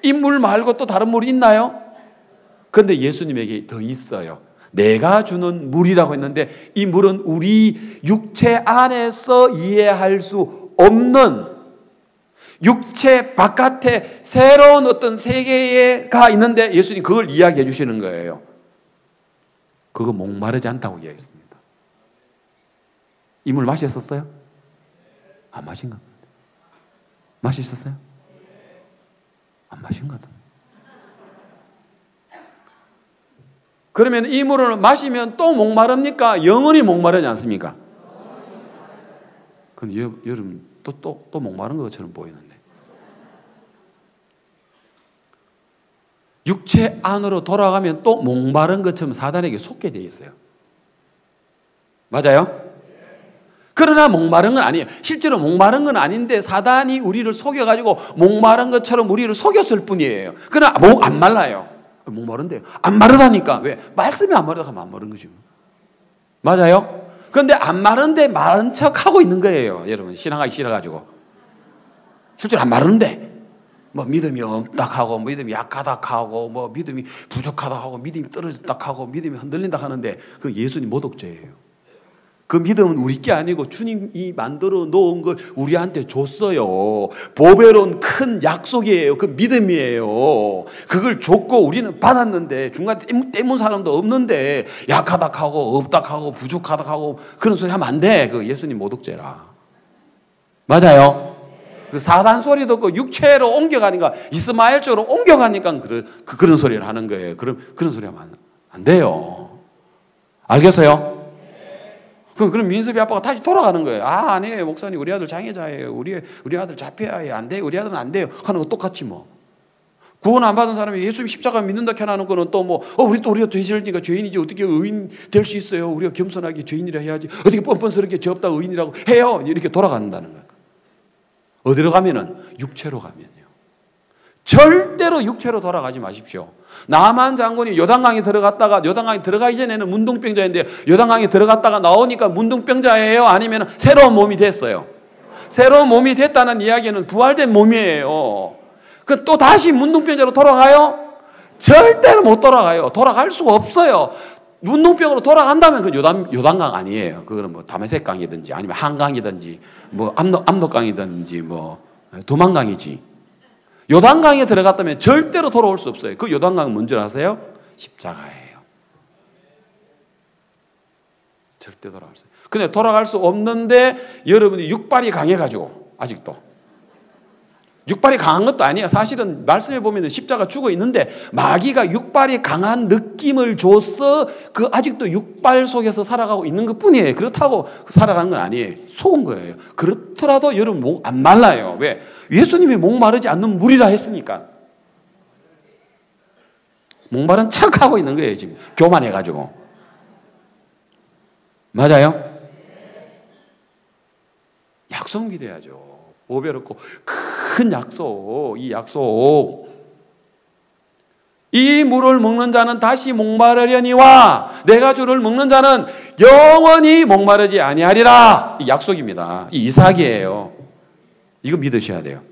이 물 말고 또 다른 물 있나요? 그런데 예수님에게 더 있어요. 내가 주는 물이라고 했는데 이 물은 우리 육체 안에서 이해할 수 없는 육체 바깥에 새로운 어떤 세계가 있는데 예수님 그걸 이야기해 주시는 거예요. 그거 목마르지 않다고 이야기했습니다. 이 물 마셨었어요? 안 마신 것 같아요. 마셨었어요? 안 마신 것 같아요. 그러면 이 물을 마시면 또 목마릅니까? 영원히 목마르지 않습니까? 그럼 여러분 또 목마른 것처럼 보이는데. 육체 안으로 돌아가면 또 목마른 것처럼 사단에게 속게 돼 있어요. 맞아요? 그러나 목마른 건 아니에요. 실제로 목마른 건 아닌데 사단이 우리를 속여가지고 목마른 것처럼 우리를 속였을 뿐이에요. 그러나 목 안 말라요. 목마른데요. 안 마르다니까. 왜? 말씀이 안 마르다 하면 안 마른 거죠. 맞아요? 그런데 안 마른데 마른 척 하고 있는 거예요. 여러분 신앙하기 싫어가지고. 실제로 안 마르는데 뭐 믿음이 없다 하고 믿음이 약하다 하고 뭐 믿음이 부족하다 하고 믿음이 떨어졌다 하고 믿음이 흔들린다 하는데 그 예수님 모독죄예요. 그 믿음은 우리 게 아니고 주님이 만들어 놓은 걸 우리한테 줬어요. 보배로운 큰 약속이에요. 그 믿음이에요. 그걸 줬고 우리는 받았는데 중간에 떼문 사람도 없는데 약하다 하고 없다 하고 부족하다 하고 그런 소리 하면 안 돼. 그 예수님 모독죄라. 맞아요? 그 사단 소리 듣고 육체로 옮겨가니까 이스마엘 쪽으로 옮겨가니까 그런 소리를 하는 거예요. 그런 소리 하면 안 돼요. 알겠어요? 그럼 민섭이 아빠가 다시 돌아가는 거예요. 아, 아니에요. 목사님, 우리 아들 장애자예요. 우리 아들 잡혀야 해요. 안 돼요. 우리 아들은 안 돼요. 하는 거 똑같지 뭐. 구원 안 받은 사람이 예수님 십자가 믿는다 해나는 거는 또 뭐, 우리가 돼지니까 죄인이지. 어떻게 의인 될 수 있어요? 우리가 겸손하게 죄인이라 해야지. 어떻게 뻔뻔스럽게 저 없다 의인이라고 해요? 이렇게 돌아간다는 거예요. 어디로 가면은? 육체로 가면요. 절대로 육체로 돌아가지 마십시오. 나만 장군이 요단강에 들어갔다가 요단강에 들어가기 전에는 문둥병자인데 요단강에 들어갔다가 나오니까 문둥병자예요? 아니면 새로운 몸이 됐어요? 새로운 몸이 됐다는 이야기는 부활된 몸이에요. 그 또 다시 문둥병자로 돌아가요? 절대로 못 돌아가요. 돌아갈 수가 없어요. 문둥병으로 돌아간다면 그 요단강 아니에요. 그거는 뭐 다메섹강이든지 아니면 한강이든지 뭐 압록강이든지 뭐 두만강이지. 요단강에 들어갔다면 절대로 돌아올 수 없어요. 그 요단강은 뭔지 아세요? 십자가예요. 절대 돌아갈 수 없어요. 근데 돌아갈 수 없는데 여러분이 육발이 강해가지고 아직도 육발이 강한 것도 아니에요. 사실은 말씀해 보면 십자가 죽어 있는데 마귀가 육발이 강한 느낌을 줘서 그 아직도 육발 속에서 살아가고 있는 것 뿐이에요. 그렇다고 살아가는 건 아니에요. 속은 거예요. 그렇더라도 여러분 목 안 말라요. 왜? 예수님이 목마르지 않는 물이라 했으니까. 목마른 척하고 있는 거예요. 지금 교만해가지고. 맞아요? 약속 믿어야죠. 보배롭고 큰 약속, 이 약속. 이 물을 먹는 자는 다시 목마르려니와 내가 주를 먹는 자는 영원히 목마르지 아니하리라. 이 약속입니다. 이 이삭이에요. 이거 믿으셔야 돼요.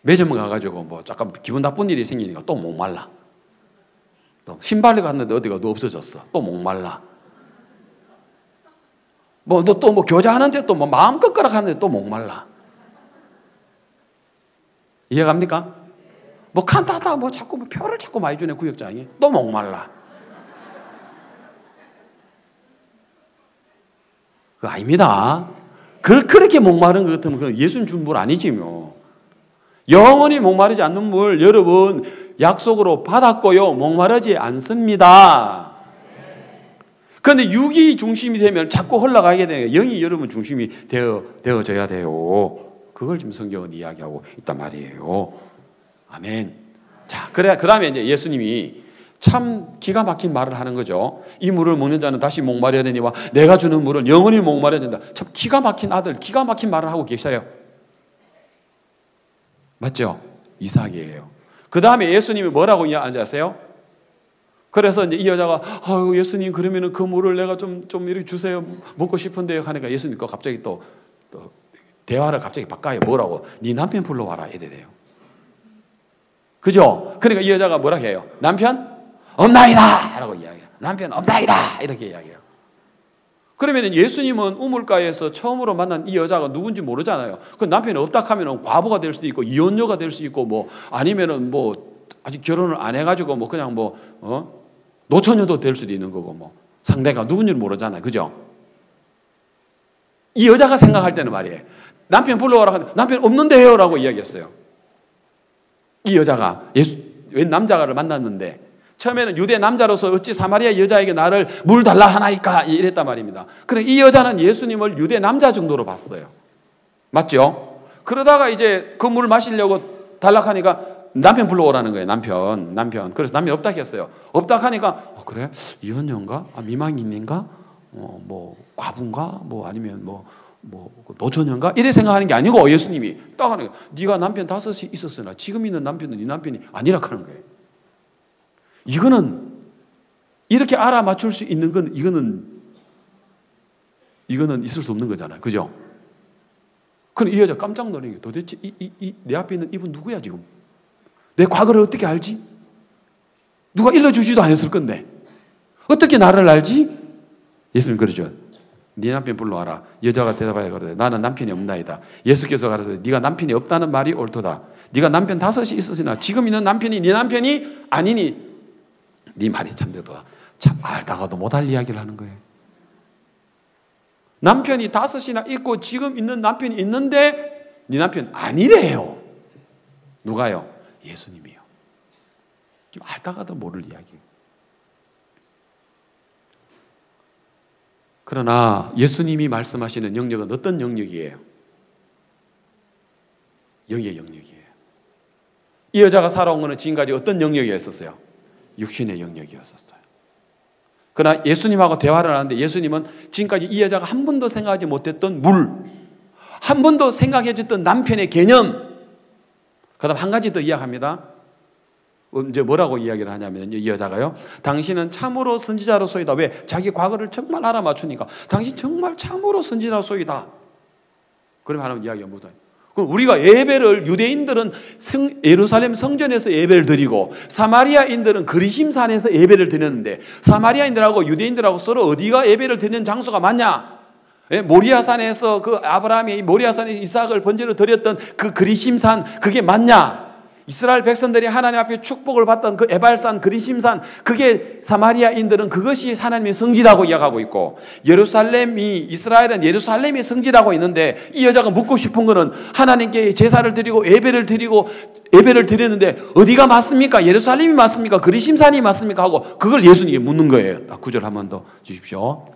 매점 가가지고 뭐 잠깐 기분 나쁜 일이 생기니까 또 목말라. 또 신발을 갔는데 어디가 너 없어졌어. 또 목말라. 뭐 너 또 뭐 교제하는데 또 뭐 마음껏 가라하는데 또 목말라. 이해갑니까? 뭐 칸타다 뭐 자꾸 뭐 표를 자꾸 많이 주네 구역장이 또 목말라. 그거 아닙니다. 그렇게 목마른 것 같으면 그건 예수님 준 물 아니지 뭐. 영원히 목마르지 않는 물 여러분 약속으로 받았고요. 목마르지 않습니다. 그런데 육이 중심이 되면 자꾸 흘러가게 돼요. 영이 여러분 중심이 되어져야 돼요. 그걸 지금 성경은 이야기하고 있단 말이에요. 아멘. 자, 그래 그 다음에 이제 예수님이 참 기가 막힌 말을 하는 거죠. 이 물을 먹는 자는 다시 목마르려니와 내가 주는 물은 영원히 목마르야 된다. 참 기가 막힌 아들, 기가 막힌 말을 하고 계셔요. 맞죠? 이삭이에요. 그 다음에 예수님이 뭐라고 앉으세요? 그래서 이제 이 여자가 아유 예수님 그러면은 그 물을 내가 좀 이렇게 주세요. 먹고 싶은데요. 하니까 예수님 거 갑자기 또 대화를 갑자기 바꿔요. 뭐라고? 네 남편 불러와라 이래 돼요. 그죠? 그러니까 이 여자가 뭐라 해요? 남편 없나이다 라고 이야기해요. 남편 없나이다 이렇게 이야기해요. 그러면 예수님은 우물가에서 처음으로 만난 이 여자가 누군지 모르잖아요. 그 남편이 없다 하면 과부가 될 수도 있고 이혼녀가 될 수 있고 뭐 아니면은 뭐 아직 결혼을 안 해가지고 뭐 그냥 뭐 노처녀도 될 수도 있는 거고 뭐 상대가 누군지 모르잖아요. 그죠? 이 여자가 생각할 때는 말이에요. 남편 불러와라 하는데 남편 없는데 해요라고 이야기했어요. 이 여자가 웬 남자를 만났는데 처음에는 유대 남자로서 어찌 사마리아 여자에게 나를 물 달라 하나이까 이랬단 말입니다. 그런데 이 여자는 예수님을 유대 남자 정도로 봤어요. 맞죠? 그러다가 이제 그 물을 마시려고 달락하니까 남편 불러오라는 거예요. 남편. 그래서 남편 없다 했어요. 없다 하니까 그래? 이혼녀인가? 미망인인가? 뭐 과부인가? 뭐 아니면 뭐 노처녀인가? 이래 생각하는 게 아니고 예수님이 딱 하는 거예요. 네가 남편 5이 있었으나 지금 있는 남편은 네 남편이 아니라 하는 거예요. 이거는 이렇게 알아맞출 수 있는 건 이거는 있을 수 없는 거잖아요. 그죠? 그럼 이 여자 깜짝 놀란 게 도대체 내 앞에 있는 이분 누구야 지금? 내 과거를 어떻게 알지? 누가 일러주지도 않았을 건데 어떻게 나를 알지? 예수님 그러죠. 네 남편 불러와라. 여자가 대답하여 그러되 나는 남편이 없나이다. 예수께서 가라사대 네가 남편이 없다는 말이 옳도다. 네가 남편 5이 있으시나 지금 있는 남편이 네 남편이 아니니 네 말이 참되도다. 참 알다가도 못할 이야기를 하는 거예요. 남편이 5이나 있고 지금 있는 남편이 있는데 네 남편 아니래요. 누가요? 예수님이요. 좀 알다가도 모를 이야기예요. 그러나 예수님이 말씀하시는 영역은 어떤 영역이에요? 영의 영역이에요. 이 여자가 살아온 것은 지금까지 어떤 영역이었었어요? 육신의 영역이었었어요. 그러나 예수님하고 대화를 하는데 예수님은 지금까지 이 여자가 한 번도 생각하지 못했던 물, 한 번도 생각해줬던 남편의 개념, 그 다음 한 가지 더 이야기합니다. 이제 뭐라고 이야기를 하냐면 이 여자가요. 당신은 참으로 선지자로소이다. 왜? 자기 과거를 정말 알아맞추니까. 당신 정말 참으로 선지자로소이다. 그러면 하나님 이야기가 뭐다? 그럼 우리가 예배를 유대인들은 예루살렘 성전에서 예배를 드리고 사마리아인들은 그리심산에서 예배를 드렸는데 사마리아인들하고 유대인들하고 서로 어디가 예배를 드리는 장소가 맞냐? 모리아산에서 그 아브라함이 모리아산에 이삭을 번제로 드렸던 그 그리심산 그게 맞냐? 이스라엘 백성들이 하나님 앞에 축복을 받던 그 에발산 그리심산 그게 사마리아인들은 그것이 하나님의 성지라고 이야기하고 있고 이스라엘은 예루살렘이 성지라고 있는데 이 여자가 묻고 싶은 거는 하나님께 제사를 드리고 예배를 드리는데 어디가 맞습니까? 예루살렘이 맞습니까? 그리심산이 맞습니까? 하고 그걸 예수님께 묻는 거예요. 딱 9절 한 번 더 주십시오.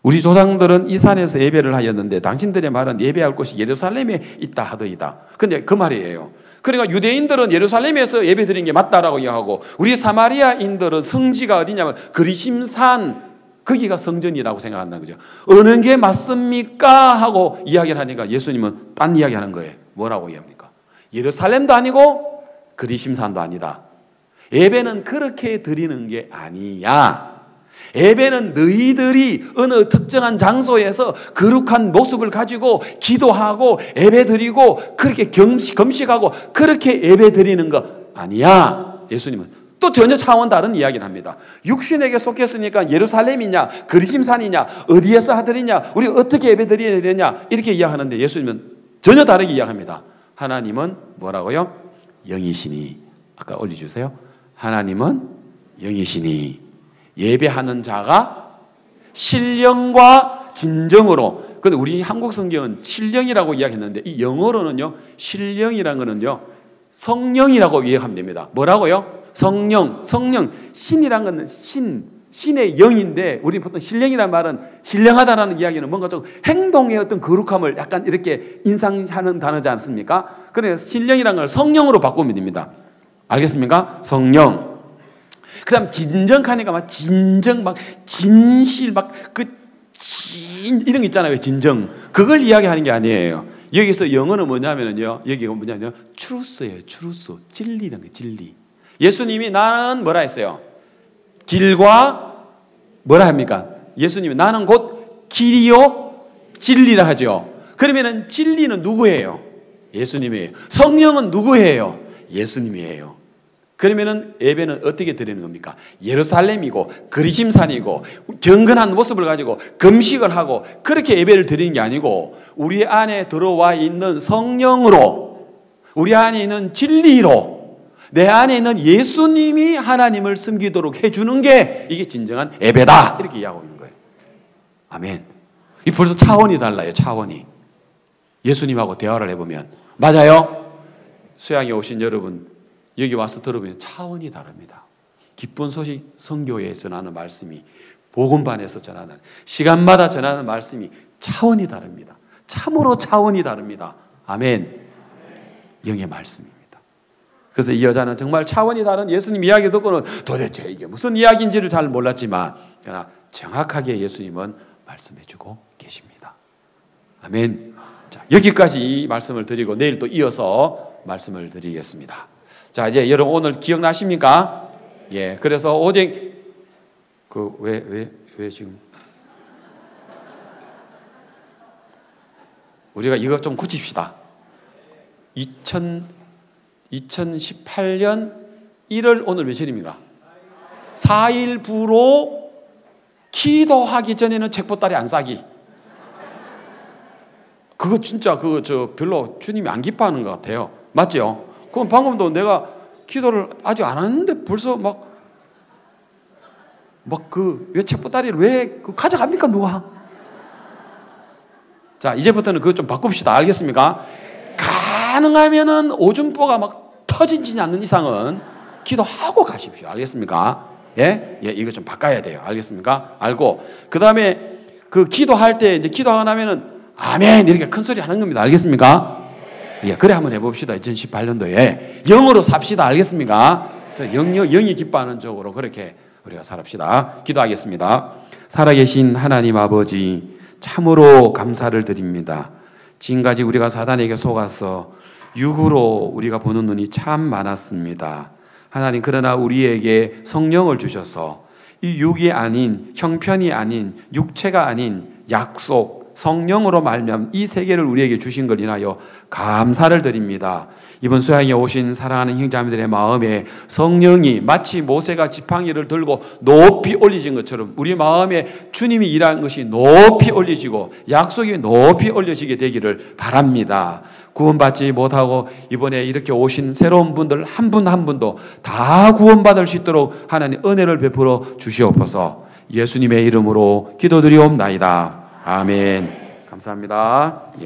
우리 조상들은 이 산에서 예배를 하였는데 당신들의 말은 예배할 곳이 예루살렘에 있다 하더이다. 근데 그 말이에요. 그러니까 유대인들은 예루살렘에서 예배 드리는 게 맞다라고 이야기하고 우리 사마리아인들은 성지가 어디냐면 그리심산 거기가 성전이라고 생각한다는 거죠. 어느 게 맞습니까? 하고 이야기를 하니까 예수님은 딴 이야기 하는 거예요. 뭐라고 이야기합니까? 예루살렘도 아니고 그리심산도 아니다. 예배는 그렇게 드리는 게 아니야. 예배는 너희들이 어느 특정한 장소에서 거룩한 모습을 가지고 기도하고 예배드리고 그렇게 금식하고 그렇게 예배드리는 거 아니야. 예수님은 또 전혀 차원 다른 이야기를 합니다. 육신에게 속했으니까 예루살렘이냐 그리심산이냐 어디에서 하드리냐 우리 어떻게 예배드려야 되냐 이렇게 이야기하는데 예수님은 전혀 다르게 이야기합니다. 하나님은 뭐라고요? 영이시니. 아까 올려주세요. 하나님은 영이시니 예배하는 자가 신령과 진정으로. 근데 우리 한국 성경은 신령이라고 이야기했는데 이 영어로는요 신령이라는 거는요 성령이라고 이해하면 됩니다. 뭐라고요? 성령. 신이라는 것은 신의 영인데 우리 보통 신령이라는 말은 신령하다라는 이야기는 뭔가 좀 행동의 어떤 거룩함을 약간 이렇게 인상하는 단어지 않습니까? 그래서 신령이라는 걸 성령으로 바꾸면 됩니다. 알겠습니까? 성령. 그 다음 진정하니까 막 진정 막 진실 막 이런 거 있잖아요. 진정. 그걸 이야기하는 게 아니에요. 여기서 영어는 뭐냐면요. 여기가 뭐냐면 truth예요. truth. 진리라는 게 진리. 예수님이 나는 뭐라 했어요? 길과 뭐라 합니까? 예수님이 나는 곧 길이요 진리라 하죠. 그러면은 진리는 누구예요? 예수님이에요. 성령은 누구예요? 예수님이에요. 그러면은 예배는 어떻게 드리는 겁니까? 예루살렘이고 그리심산이고 경건한 모습을 가지고 금식을 하고 그렇게 예배를 드리는 게 아니고 우리 안에 들어와 있는 성령으로, 우리 안에 있는 진리로, 내 안에 있는 예수님이 하나님을 섬기도록 해주는 게 이게 진정한 예배다, 이렇게 이야기하고 있는 거예요. 아멘. 이 벌써 차원이 달라요. 차원이. 예수님하고 대화를 해보면. 맞아요? 수양에 오신 여러분, 여기 와서 들어보면 차원이 다릅니다. 기쁜 소식 선교에 전하는 말씀이, 복음반에서 전하는, 시간마다 전하는 말씀이 차원이 다릅니다. 참으로 차원이 다릅니다. 아멘. 영의 말씀입니다. 그래서 이 여자는 정말 차원이 다른 예수님 이야기 듣고는 도대체 이게 무슨 이야기인지를 잘 몰랐지만, 그러나 정확하게 예수님은 말씀해주고 계십니다. 아멘. 자, 여기까지 이 말씀을 드리고 내일 또 이어서 말씀을 드리겠습니다. 자, 이제 여러분 오늘 기억나십니까? 예, 그래서 오직 왜 지금 우리가 이거 좀 고칩시다. 2018년 1월 오늘 며칠입니까? 4.1부로 기도하기 전에는 책보따리 안 싸기. 그거 진짜 별로 주님이 안 기뻐하는 것 같아요. 맞죠? 그럼 방금도 내가 기도를 아직 안 하는데 벌써 왜 책보따리를 왜 가져갑니까, 누가? 자, 이제부터는 그거 좀 바꿉시다. 알겠습니까? 가능하면은 오줌보가 막 터지지 않는 이상은 기도하고 가십시오. 알겠습니까? 예? 예, 이거 좀 바꿔야 돼요. 알겠습니까? 알고. 그 다음에 기도할 때 이제 기도하고 나면은 아멘! 이렇게 큰 소리 하는 겁니다. 알겠습니까? 예, 그래 한번 해봅시다. 2018년도에 영으로 삽시다. 알겠습니까? 그래서 영이 기뻐하는 쪽으로 그렇게 우리가 살합시다. 기도하겠습니다. 살아계신 하나님 아버지, 참으로 감사를 드립니다. 지금까지 우리가 사단에게 속아서 육으로 우리가 보는 눈이 참 많았습니다. 하나님, 그러나 우리에게 성령을 주셔서 이 육이 아닌, 형편이 아닌, 육체가 아닌 약속, 성령으로 말미암아 이 세계를 우리에게 주신 걸 인하여 감사를 드립니다. 이번 수양에 오신 사랑하는 형제자매들의 마음에 성령이 마치 모세가 지팡이를 들고 높이 올리신 것처럼 우리 마음에 주님이 일하는 것이 높이 올려지고 약속이 높이 올려지게 되기를 바랍니다. 구원받지 못하고 이번에 이렇게 오신 새로운 분들 한 분 한 분도 다 구원받을 수 있도록 하나님 은혜를 베풀어 주시옵소서. 예수님의 이름으로 기도드리옵나이다. 아멘. 감사합니다. 예.